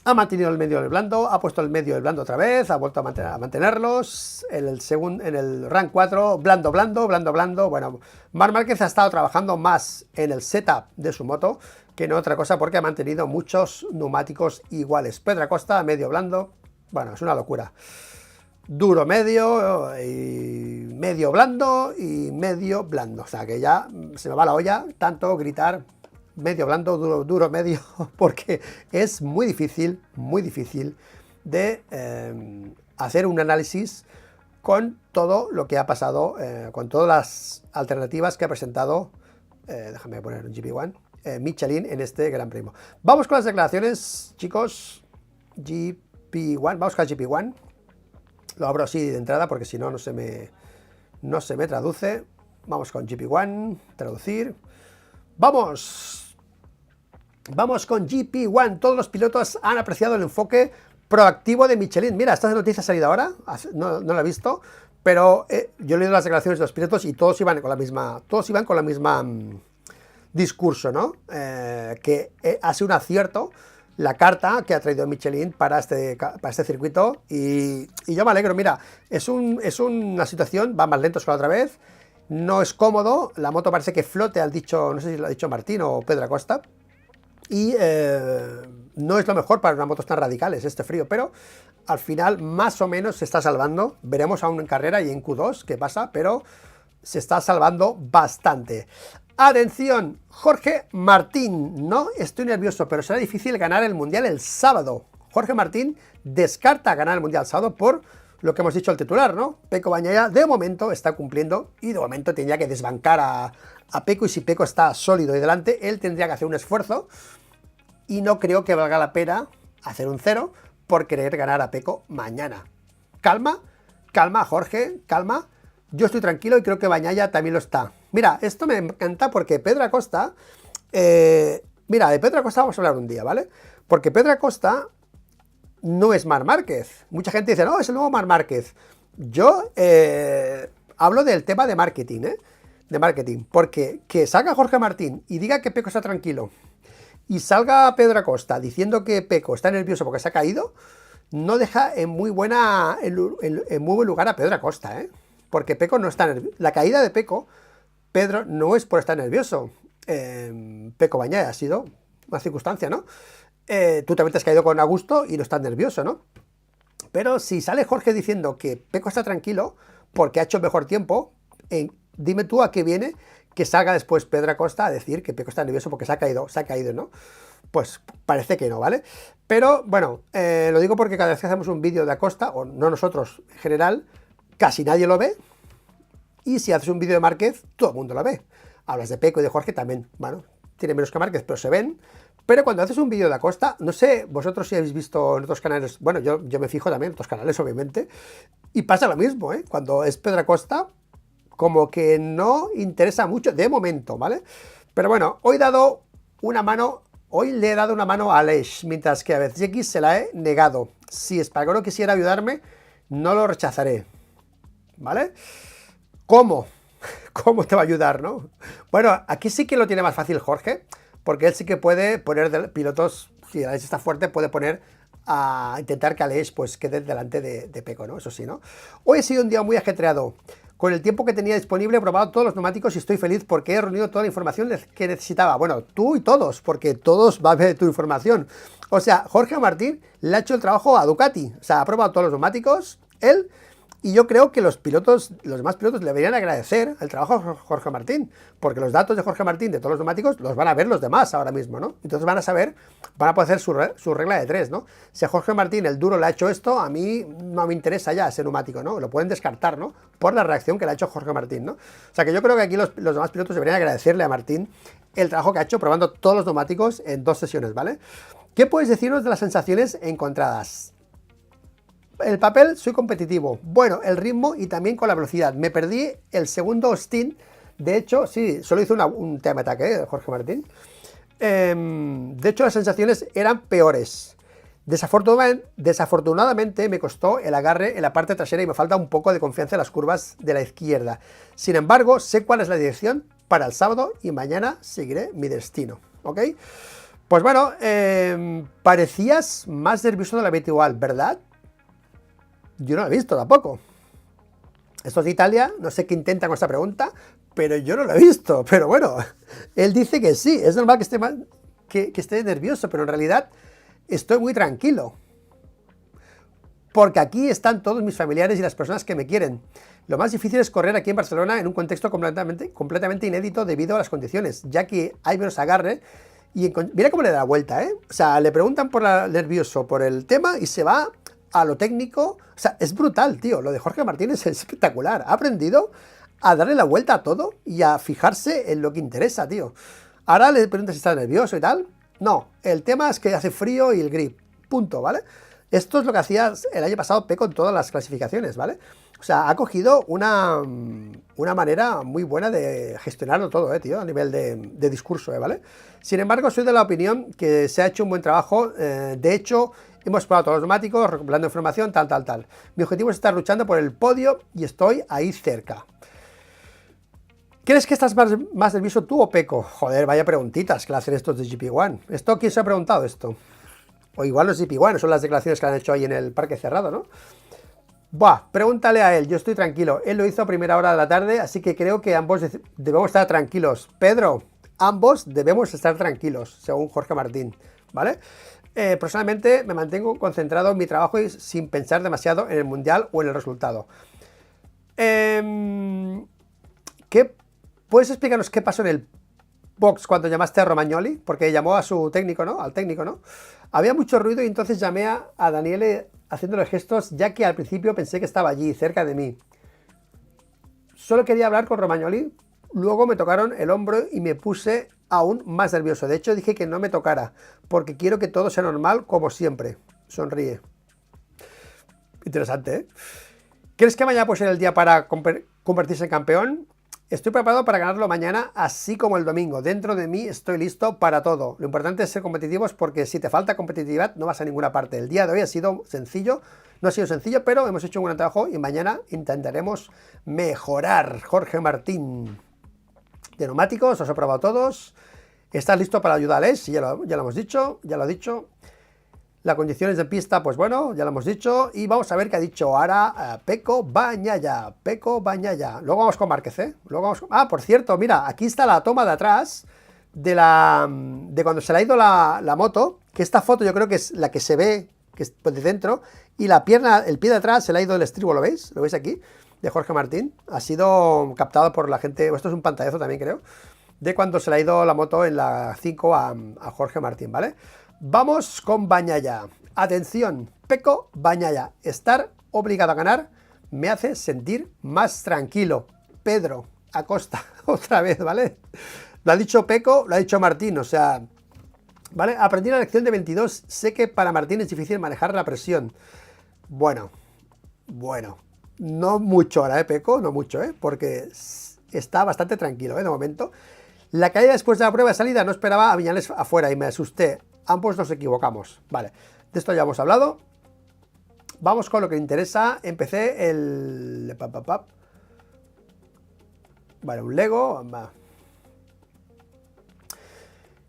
Ha mantenido el medio del blando, ha puesto el medio del blando otra vez, ha vuelto a mantenerlos. En el rank 4, blando. Bueno, Marc Márquez ha estado trabajando más en el setup de su moto que en otra cosa, porque ha mantenido muchos neumáticos iguales. Pedro Acosta, medio blando. Bueno, es una locura. Duro, medio, y medio blando y medio blando. O sea que ya se me va la olla tanto gritar medio blando, duro, medio, porque es muy difícil de hacer un análisis con todo lo que ha pasado, con todas las alternativas que ha presentado, déjame poner un GP1, Michelin en este Gran Premio. Vamos con las declaraciones, chicos. GP1, vamos con el GP1. Lo abro así de entrada porque si no, no se me traduce. Vamos con GP1, traducir. ¡Vamos! Vamos con GP1. Todos los pilotos han apreciado el enfoque proactivo de Michelin. Mira, esta noticia ha salido ahora, no la he visto, Pero yo he leído las declaraciones de los pilotos y todos iban con la misma, discurso, ¿no? Que ha sido un acierto la carta que ha traído Michelin para este circuito y yo me alegro. Mira, es una situación, va más lentos que la otra vez, no es cómodo, la moto parece que flote, no sé si lo ha dicho Martín o Pedro Acosta, y no es lo mejor para unas motos tan radicales este frío, pero al final más o menos se está salvando. Veremos aún en carrera y en Q2 qué pasa, pero se está salvando bastante. Atención, Jorge Martín, no estoy nervioso, pero será difícil ganar el Mundial el sábado. Jorge Martín descarta ganar el Mundial el sábado por lo que hemos dicho al titular, ¿no? Pecco Bagnaia de momento está cumpliendo y de momento tendría que desbancar a Pecco, y si Pecco está sólido y delante, él tendría que hacer un esfuerzo y no creo que valga la pena hacer un 0 por querer ganar a Pecco mañana. Calma, calma Jorge, calma. Yo estoy tranquilo y creo que Bagnaia también lo está. Mira, esto me encanta porque Pedro Acosta... mira, de Pedro Acosta vamos a hablar un día, ¿vale? Porque Pedro Acosta no es Marc Márquez. Mucha gente dice, no, es el nuevo Marc Márquez. Yo hablo del tema de marketing, ¿eh? De marketing. Porque que salga Jorge Martín y diga que Pecco está tranquilo y salga Pedro Acosta diciendo que Pecco está nervioso porque se ha caído, no deja en muy buen lugar a Pedro Acosta, ¿eh? Porque Pecco no está nervioso. La caída de Pecco, Pedro, no es por estar nervioso. Pecco Bagnaia ha sido una circunstancia, ¿no? Tú también te has caído con Augusto y no estás nervioso, ¿no? Pero si sale Jorge diciendo que Pecco está tranquilo porque ha hecho mejor tiempo, dime tú a qué viene que salga después Pedro Acosta a decir que Pecco está nervioso porque se ha caído, ¿no? Pues parece que no, ¿vale? Pero bueno, lo digo porque cada vez que hacemos un vídeo de Acosta, o no nosotros en general, casi nadie lo ve, y si haces un vídeo de Márquez, todo el mundo lo ve. Hablas de Pecco y de Jorge también, bueno, tiene menos que Márquez, pero se ven. Pero cuando haces un vídeo de Acosta, no sé, vosotros si habéis visto en otros canales, bueno, yo me fijo también en otros canales, obviamente, y pasa lo mismo, ¿eh? Cuando es Pedro Acosta, como que no interesa mucho, de momento, ¿vale? Pero bueno, hoy le he dado una mano a Aleix, mientras que a Bezeki se la he negado. Si Espargaro quisiera ayudarme, no lo rechazaré, ¿vale? ¿Cómo? ¿Cómo te va a ayudar, no? Bueno, aquí sí que lo tiene más fácil Jorge, porque él sí que puede poner pilotos, si Aleix está fuerte, puede poner a intentar que Aleix pues quede delante de Pecco, ¿no? Eso sí, ¿no? Hoy ha sido un día muy ajetreado. Con el tiempo que tenía disponible he probado todos los neumáticos y estoy feliz porque he reunido toda la información que necesitaba. Bueno, tú y todos, porque todos van a ver tu información. O sea, Jorge Martín le ha hecho el trabajo a Ducati. O sea, ha probado todos los neumáticos, él, y yo creo que los demás pilotos le deberían agradecer el trabajo a Jorge Martín, porque los datos de Jorge Martín de todos los neumáticos los van a ver los demás ahora mismo, ¿no? Entonces van a saber, van a poder hacer su regla de 3, ¿no? Si a Jorge Martín el duro le ha hecho esto, a mí no me interesa ya ese neumático, ¿no? Lo pueden descartar, ¿no? Por la reacción que le ha hecho Jorge Martín, ¿no? O sea que yo creo que aquí los demás pilotos deberían agradecerle a Martín el trabajo que ha hecho probando todos los neumáticos en 2 sesiones, ¿vale? ¿Qué puedes decirnos de las sensaciones encontradas? El papel, soy competitivo. Bueno, el ritmo y también con la velocidad. Me perdí el segundo stint. De hecho, sí, solo hizo un time attack, Jorge Martín. De hecho, las sensaciones eran peores. Desafortunadamente me costó el agarre en la parte trasera y me falta un poco de confianza en las curvas de la izquierda. Sin embargo, sé cuál es la dirección para el sábado y mañana seguiré mi destino. ¿Ok? Pues bueno, parecías más nervioso de lo habitual, ¿verdad? Yo no lo he visto tampoco. Esto es de Italia, no sé qué intenta con esta pregunta, pero yo no lo he visto. Pero bueno, él dice que sí, es normal que esté nervioso, pero en realidad estoy muy tranquilo. Porque aquí están todos mis familiares y las personas que me quieren. Lo más difícil es correr aquí en Barcelona en un contexto completamente inédito debido a las condiciones, ya que hay menos agarre. Y mira cómo le da la vuelta, ¿eh? O sea, le preguntan por nervioso por el tema y se va a lo técnico. O sea, es brutal, tío. Lo de Jorge Martín es espectacular. Ha aprendido a darle la vuelta a todo y a fijarse en lo que interesa, tío. Ahora le preguntas si está nervioso y tal. No, el tema es que hace frío y el grip. Punto, ¿vale? Esto es lo que hacía el año pasado Pecco en todas las clasificaciones, ¿vale? O sea, ha cogido una manera muy buena de gestionarlo todo, tío, a nivel de discurso, ¿vale? Sin embargo, soy de la opinión que se ha hecho un buen trabajo. De hecho, hemos probado todos los neumáticos, recopilando información, tal. Mi objetivo es estar luchando por el podio y estoy ahí cerca. ¿Crees que estás más nervioso tú o Pecco? Joder, vaya preguntitas que le hacen estos de GP1. ¿Esto quién se ha preguntado esto? O igual los GP1, son las declaraciones que han hecho ahí en el parque cerrado, ¿no? Buah, pregúntale a él, yo estoy tranquilo. Él lo hizo a primera hora de la tarde, así que creo que ambos debemos estar tranquilos. Pedro, ambos debemos estar tranquilos, según Jorge Martín, ¿vale? Personalmente me mantengo concentrado en mi trabajo y sin pensar demasiado en el mundial o en el resultado. ¿Puedes explicarnos qué pasó en el box cuando llamaste a Romagnoli? Porque llamó a su técnico, ¿no? Al técnico, ¿no? Había mucho ruido y entonces llamé a Daniele haciéndole gestos, ya que al principio pensé que estaba allí, cerca de mí. Solo quería hablar con Romagnoli, luego me tocaron el hombro y me puse aún más nervioso. De hecho, dije que no me tocara, porque quiero que todo sea normal como siempre. Sonríe. Interesante, ¿eh? ¿Crees que mañana puede ser el día para convertirse en campeón? Estoy preparado para ganarlo mañana, así como el domingo. Dentro de mí estoy listo para todo. Lo importante es ser competitivos, porque si te falta competitividad no vas a ninguna parte. El día de hoy ha sido sencillo, no ha sido sencillo, pero hemos hecho un buen trabajo y mañana intentaremos mejorar. Jorge Martín. De neumáticos, os he probado todos. ¿Estás listo para ayudar a Alex? Sí, ya lo hemos dicho, ya lo ha dicho. Las condiciones de pista, pues bueno, ya lo hemos dicho. Y vamos a ver qué ha dicho ahora Pecco Bagnaia. Luego vamos con Márquez, ¿eh? Ah, por cierto, mira, aquí está la toma de atrás de cuando se le ha ido la moto. Que esta foto yo creo que es la que se ve, que es de dentro. Y la pierna, el pie de atrás se le ha ido el estribo, ¿lo veis? ¿Lo veis aquí? De Jorge Martín. Ha sido captado por la gente. Esto es un pantallazo también, creo. De cuando se le ha ido la moto en la 5 a Jorge Martín, ¿vale? Vamos con Bagnaia. Atención, Pecco Bagnaia. Estar obligado a ganar me hace sentir más tranquilo. Pedro Acosta, otra vez, ¿vale? Lo ha dicho Pecco, lo ha dicho Martín, o sea, ¿vale? Aprendí la lección de 22. Sé que para Martín es difícil manejar la presión. Bueno, no mucho ahora, Pecco, no mucho, porque está bastante tranquilo, de momento. La caída después de la prueba de salida, no esperaba a Viñales afuera y me asusté. Ambos nos equivocamos. Vale, de esto ya hemos hablado. Vamos con lo que interesa. Empecé el... Vale, un Lego.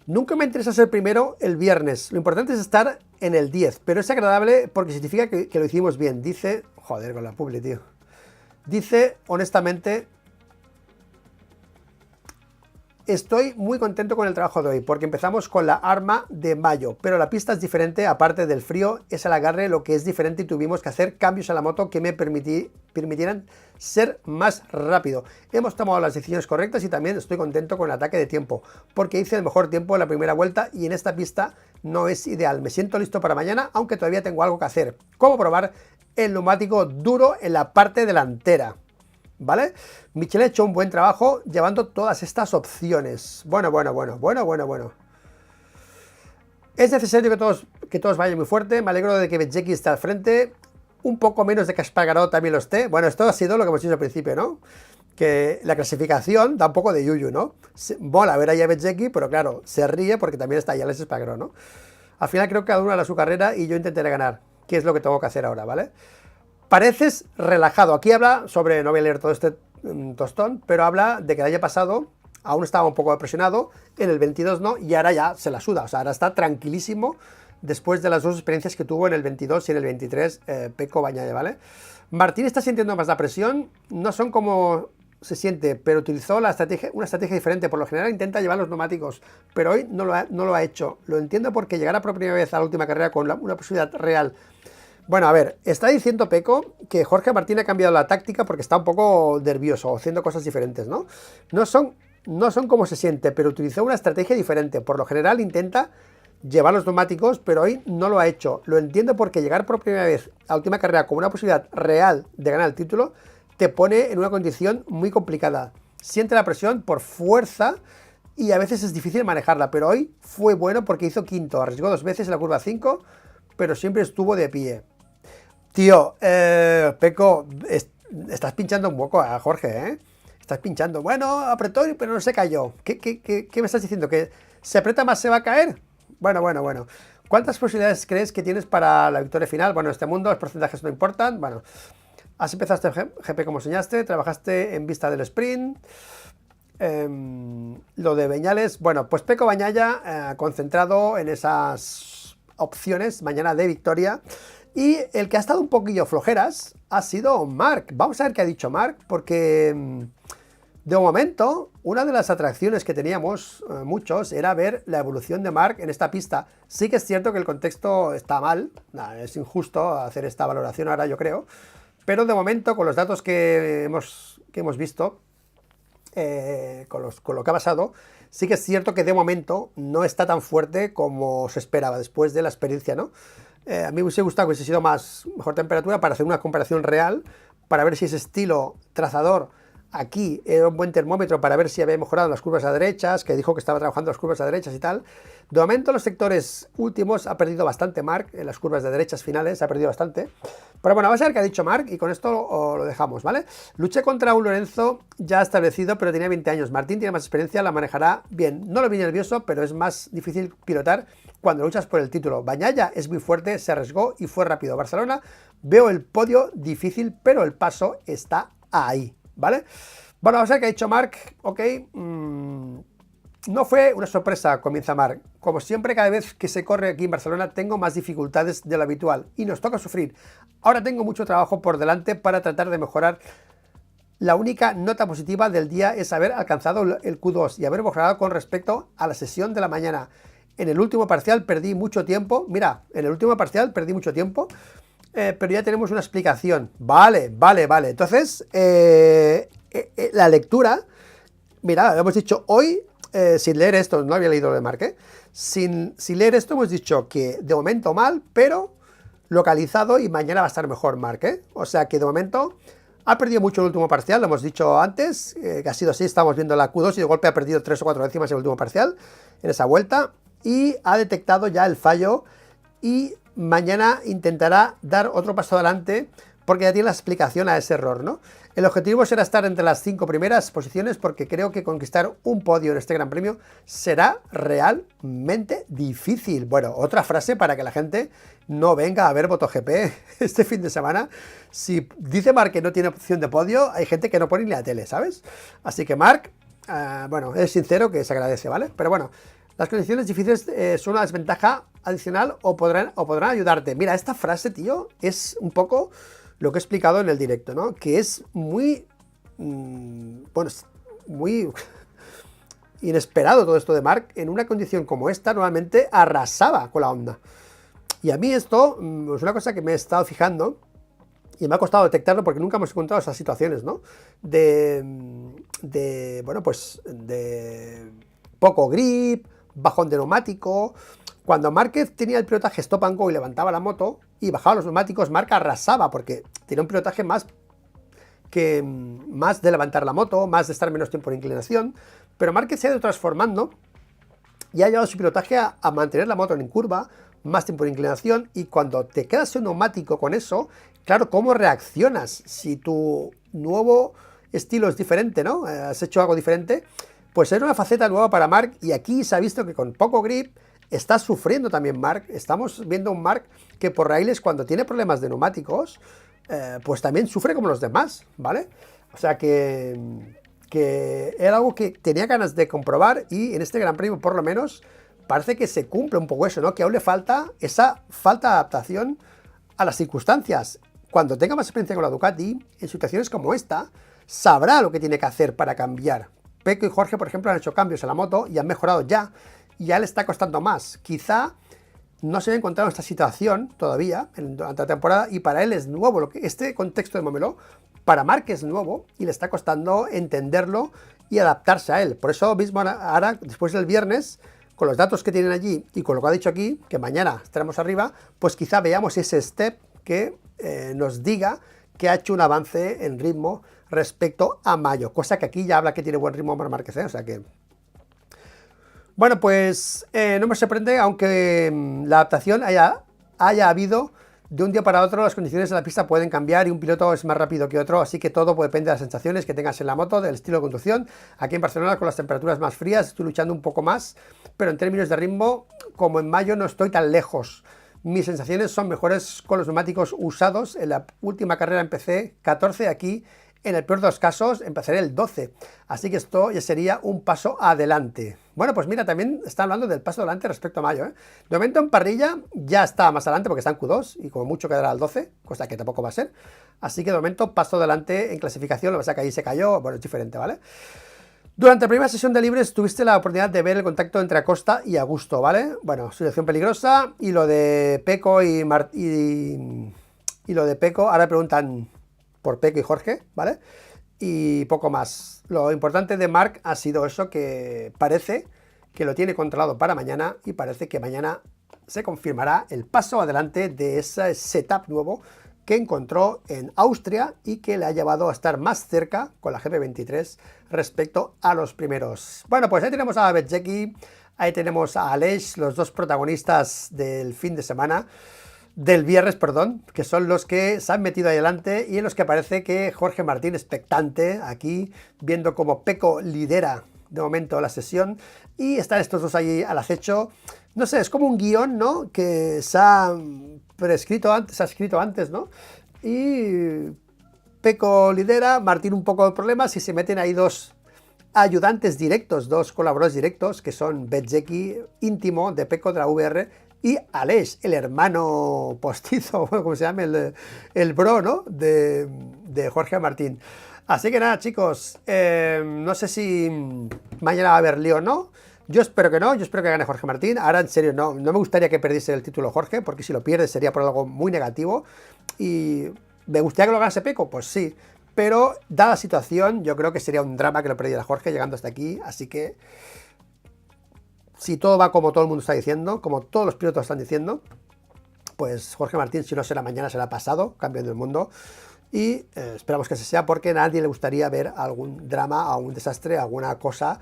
Nunca me interesa ser primero el viernes. Lo importante es estar en el 10. Pero es agradable porque significa que lo hicimos bien. Dice... Joder, con la publi, tío. Dice, honestamente... Estoy muy contento con el trabajo de hoy, porque empezamos con la arma de mayo, pero la pista es diferente, aparte del frío, es el agarre lo que es diferente y tuvimos que hacer cambios a la moto que me permitieran ser más rápido. Hemos tomado las decisiones correctas y también estoy contento con el ataque de tiempo, porque hice el mejor tiempo en la primera vuelta y en esta pista no es ideal. Me siento listo para mañana, aunque todavía tengo algo que hacer, como probar el neumático duro en la parte delantera. ¿Vale? Michelin ha hecho un buen trabajo llevando todas estas opciones. Bueno. Es necesario que todos vayan muy fuerte. Me alegro de que Bezzecchi esté al frente. Un poco menos de que Espargaró también lo esté. Bueno, esto ha sido lo que hemos dicho al principio, ¿no? Que la clasificación da un poco de yuyu, ¿no? Mola ver ahí a Bezzecchi, pero claro, se ríe porque también está ahí Alex Espargaró, ¿no? Al final creo que cada uno hará su carrera y yo intentaré ganar, que es lo que tengo que hacer ahora, ¿vale? Pareces relajado. Aquí habla sobre, no voy a leer todo este tostón, pero habla de que el año pasado aún estaba un poco presionado, en el 22 no, y ahora ya se la suda. O sea, ahora está tranquilísimo después de las dos experiencias que tuvo en el 22 y en el 23, Pecco Bagnaia, ¿vale? Martín está sintiendo más la presión, no son como se siente, pero utilizó una estrategia diferente. Por lo general intenta llevar los neumáticos, pero hoy no lo ha hecho. Lo entiendo porque llegará por primera vez a la última carrera con una posibilidad real. Bueno, a ver, está diciendo Pecco que Jorge Martín ha cambiado la táctica porque está un poco nervioso, haciendo cosas diferentes, ¿no? No son como se siente, pero utilizó una estrategia diferente. Por lo general intenta llevar los neumáticos, pero hoy no lo ha hecho. Lo entiendo porque llegar por primera vez a la última carrera con una posibilidad real de ganar el título te pone en una condición muy complicada. Siente la presión por fuerza y a veces es difícil manejarla, pero hoy fue bueno porque hizo quinto, arriesgó 2 veces en la curva 5, pero siempre estuvo de pie. Tío, Pecco, Estás pinchando un poco a Jorge, ¿eh? Estás pinchando. Bueno, apretó, pero no se cayó. ¿Qué me estás diciendo? ¿Que se aprieta más se va a caer? Bueno. ¿Cuántas posibilidades crees que tienes para la victoria final? Bueno, en este mundo los porcentajes no importan. Bueno, has empezado este GP como soñaste, trabajaste en vista del sprint. Lo de Viñales, bueno, pues Pecco Bagnaia concentrado en esas opciones mañana de victoria. Y el que ha estado un poquillo flojeras ha sido Marc. Vamos a ver qué ha dicho Marc, porque de momento una de las atracciones que teníamos muchos era ver la evolución de Marc en esta pista. Sí que es cierto que el contexto está mal, es injusto hacer esta valoración ahora, yo creo, pero de momento con los datos que hemos visto, con lo que ha pasado, sí que es cierto que de momento no está tan fuerte como se esperaba después de la experiencia, ¿no? A mí me hubiese gustado que hubiese sido mejor temperatura para hacer una comparación real, para ver si ese estilo trazador aquí era un buen termómetro para ver si había mejorado las curvas a derechas, que dijo que estaba trabajando las curvas a derechas y tal. De momento los sectores últimos ha perdido bastante Marc, en las curvas de derechas finales ha perdido bastante. Pero bueno, vamos a ver qué ha dicho Marc y con esto lo dejamos, ¿vale? Luché contra un Lorenzo ya establecido, pero tenía 20 años. Martín tiene más experiencia, la manejará bien. No lo vi nervioso, pero es más difícil pilotar cuando luchas por el título. Bagnaia es muy fuerte, se arriesgó y fue rápido. Barcelona, veo el podio difícil, pero el paso está ahí, ¿vale? Bueno, vamos a ver qué ha dicho Marc. Ok, no fue una sorpresa, comienza Marc. Como siempre, cada vez que se corre aquí en Barcelona tengo más dificultades de lo habitual y nos toca sufrir. Ahora tengo mucho trabajo por delante para tratar de mejorar. La única nota positiva del día es haber alcanzado el Q2 y haber mejorado con respecto a la sesión de la mañana. En el último parcial perdí mucho tiempo. Mira, en el último parcial perdí mucho tiempo, pero ya tenemos una explicación. Vale. Entonces, la lectura, mira, hemos dicho hoy, sin leer esto, no había leído lo de Marc, sin leer esto hemos dicho que de momento mal, pero localizado y mañana va a estar mejor Marc, o sea que de momento ha perdido mucho el último parcial, lo hemos dicho antes, que ha sido así, estamos viendo la Q2 y de golpe ha perdido 3 o 4 décimas en el último parcial, en esa vuelta, y ha detectado ya el fallo y mañana intentará dar otro paso adelante porque ya tiene la explicación a ese error, ¿no? El objetivo será estar entre las 5 primeras posiciones porque creo que conquistar un podio en este Gran Premio será realmente difícil. Bueno, otra frase para que la gente no venga a ver MotoGP este fin de semana. Si dice Marc que no tiene opción de podio, hay gente que no pone ni la tele, ¿sabes? Así que Marc, bueno, es sincero que se agradece, ¿vale? Pero bueno, las condiciones difíciles son una desventaja adicional o podrán ayudarte. Mira, esta frase, tío, es un poco lo que he explicado en el directo, ¿no? Que es muy, bueno, muy inesperado todo esto de Marc. En una condición como esta, normalmente arrasaba con la Honda. Y a mí esto es una cosa que me he estado fijando y me ha costado detectarlo porque nunca hemos encontrado esas situaciones, ¿no? Bueno, pues de poco grip, bajón de neumático. Cuando Márquez tenía el pilotaje stop and go y levantaba la moto y bajaba los neumáticos, Marc arrasaba porque tenía un pilotaje más de levantar la moto, más de estar menos tiempo en inclinación, pero Márquez se ha ido transformando y ha llevado su pilotaje a mantener la moto en curva, más tiempo en inclinación, y cuando te quedas en neumático con eso, claro, ¿cómo reaccionas? Si tu nuevo estilo es diferente, ¿no? Has hecho algo diferente, pues es una faceta nueva para Marc y aquí se ha visto que con poco grip está sufriendo también Marc. Estamos viendo un Marc que por raíles cuando tiene problemas de neumáticos, pues también sufre como los demás, ¿vale? O sea que era algo que tenía ganas de comprobar y en este Gran Premio por lo menos parece que se cumple un poco eso, ¿no? Que aún le falta esa falta de adaptación a las circunstancias. Cuando tenga más experiencia con la Ducati, en situaciones como esta, sabrá lo que tiene que hacer para cambiar. Pecco y Jorge, por ejemplo, han hecho cambios en la moto y han mejorado ya. Y ya le está costando más. Quizá no se haya encontrado en esta situación todavía durante la temporada y para él es nuevo. Este contexto de Montmeló para Marc es nuevo y le está costando entenderlo y adaptarse a él. Por eso mismo ahora, después del viernes, con los datos que tienen allí y con lo que ha dicho aquí, que mañana estaremos arriba, pues quizá veamos ese step que nos diga que ha hecho un avance en ritmo respecto a mayo. Cosa que aquí ya habla que tiene buen ritmo Marc Márquez, o sea que... Bueno, pues no me sorprende, aunque la adaptación haya habido de un día para otro las condiciones de la pista pueden cambiar y un piloto es más rápido que otro, así que todo depende de las sensaciones que tengas en la moto, del estilo de conducción. Aquí en Barcelona con las temperaturas más frías estoy luchando un poco más, pero en términos de ritmo, como en mayo no estoy tan lejos. Mis sensaciones son mejores con los neumáticos usados. En la última carrera empecé 14, aquí en el peor de los casos empezaré el 12, así que esto ya sería un paso adelante. Bueno, pues mira, también está hablando del paso adelante respecto a mayo, ¿eh? De momento en parrilla ya está más adelante porque está en Q2 y como mucho quedará al 12, cosa que tampoco va a ser. Así que de momento paso adelante en clasificación, lo que pasa que ahí se cayó, bueno, es diferente, ¿vale? Durante la primera sesión de libres tuviste la oportunidad de ver el contacto entre Acosta y Augusto, ¿vale? Bueno, situación peligrosa y lo de Pecco y lo de Pecco, ahora preguntan por Pecco y Jorge, ¿vale? Y poco más. Lo importante de Marc ha sido eso, que parece que lo tiene controlado para mañana y parece que mañana se confirmará el paso adelante de ese setup nuevo que encontró en Austria y que le ha llevado a estar más cerca con la GP23 respecto a los primeros. Bueno, pues ahí tenemos a Bezzecchi, ahí tenemos a Aleix, los dos protagonistas del fin de semana, del viernes, perdón, que son los que se han metido ahí adelante y en los que parece que Jorge Martín expectante aquí, viendo cómo Pecco lidera de momento la sesión y están estos dos ahí al acecho. No sé, es como un guión, ¿no? Que se ha prescrito antes, se ha escrito antes, ¿no? Y Pecco lidera, Martín un poco de problemas y se meten ahí dos ayudantes directos, dos colaboradores directos, que son Bezzecchi, íntimo de Pecco de la VR, y Aleix, el hermano postizo, bueno, como se llama, el bro, ¿no? De Jorge Martín. Así que nada, chicos, no sé si mañana va a haber lío o no. Yo espero que no, yo espero que gane Jorge Martín. Ahora, en serio, no me gustaría que perdiese el título Jorge, porque si lo pierde sería por algo muy negativo. Y ¿me gustaría que lo ganase Pecco? Pues sí. Pero, dada la situación, yo creo que sería un drama que lo perdiera Jorge llegando hasta aquí. Así que, si todo va como todo el mundo está diciendo, como todos los pilotos están diciendo, pues Jorge Martín, si no será mañana, será pasado, campeón del mundo. Y esperamos que así sea, porque a nadie le gustaría ver algún drama, algún desastre, alguna cosa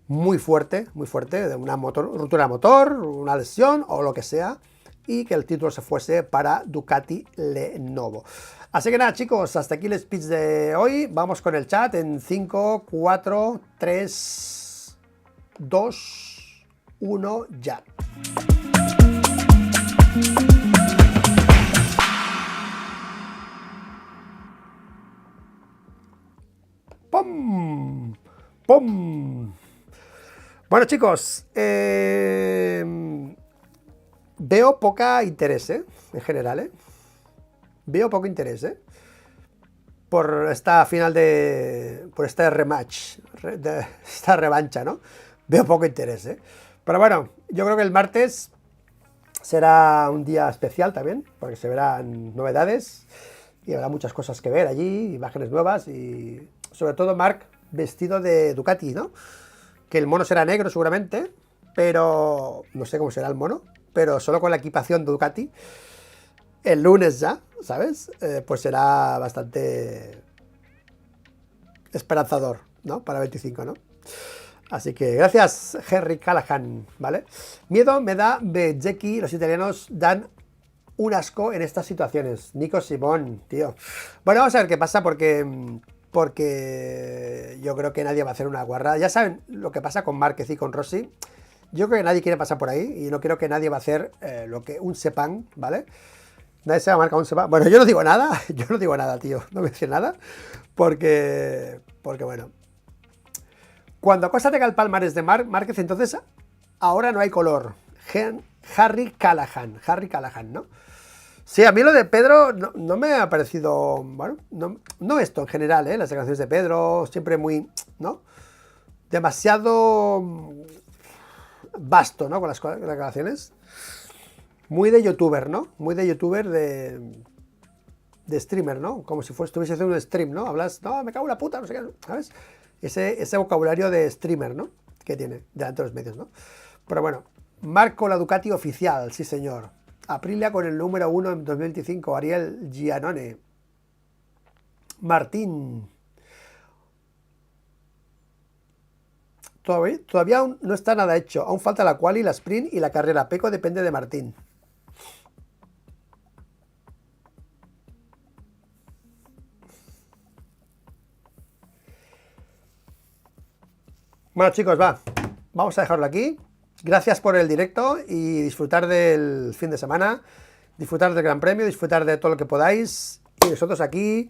muy fuerte, de una ruptura de motor, una lesión o lo que sea, y que el título se fuese para Ducati Lenovo. Así que nada, chicos, hasta aquí el speech de hoy. Vamos con el chat en 5, 4, 3, 2, 1, ya. ¡Pum! ¡Pum! Bueno, chicos, veo poca interés, en general, Veo poco interés, por esta final por este rematch, esta revancha, ¿no? Veo poco interés, Pero bueno, yo creo que el martes será un día especial también, porque se verán novedades y habrá muchas cosas que ver allí, imágenes nuevas y sobre todo Marc vestido de Ducati, ¿no? Que el mono será negro seguramente, pero no sé cómo será el mono, pero solo con la equipación de Ducati, el lunes ya, ¿sabes? Pues será bastante esperanzador, ¿no? Para 25, ¿no? Así que gracias, Henry Callahan, ¿vale? Miedo me da Bezzecchi, los italianos dan un asco en estas situaciones. Nico Simón, tío. Bueno, vamos a ver qué pasa porque yo creo que nadie va a hacer una guarrada. Ya saben lo que pasa con Márquez y con Rossi. Yo creo que nadie quiere pasar por ahí y no creo que nadie va a hacer lo que un Sepang, ¿vale? Nadie se va a marcar un Sepang. Bueno, yo no digo nada, tío. No voy a decir nada porque bueno. Cuando Acosta tenga el palmarés de Márquez, entonces ahora no hay color. Harry Callahan, ¿no? Sí, a mí lo de Pedro no me ha parecido, bueno, no esto en general, las declaraciones de Pedro, siempre muy, ¿no? Demasiado vasto, ¿no? Con las declaraciones. Muy de youtuber, ¿no? Muy de youtuber de streamer, ¿no? Como si estuviese haciendo un stream, ¿no? Hablas, no, me cago en la puta, no sé qué, ¿sabes? Ese vocabulario de streamer, ¿no? Que tiene delante de los medios, ¿no? Pero bueno, Marco la Ducati oficial, sí señor. Aprilia con el número 1 en 2025, Ariel Giannone. Martín. Todavía aún no está nada hecho. Aún falta la quali, la sprint y la carrera. Pecco depende de Martín. Bueno, chicos, vamos a dejarlo aquí. Gracias por el directo y disfrutar del fin de semana, disfrutar del Gran Premio, disfrutar de todo lo que podáis. Y nosotros aquí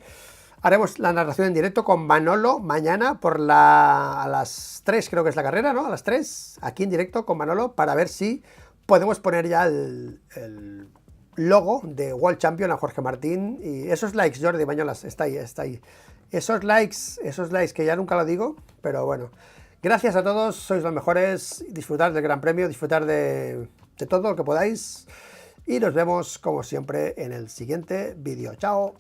haremos la narración en directo con Manolo mañana a las 3, creo que es la carrera, ¿no? A las 3, aquí en directo con Manolo, para ver si podemos poner ya el logo de World Champion a Jorge Martín. Y esos likes, Jordi Bañolas, está ahí. Esos likes que ya nunca lo digo, pero bueno. Gracias a todos, sois los mejores. Disfrutar del Gran Premio, disfrutar de todo lo que podáis. Y nos vemos, como siempre, en el siguiente vídeo. ¡Chao!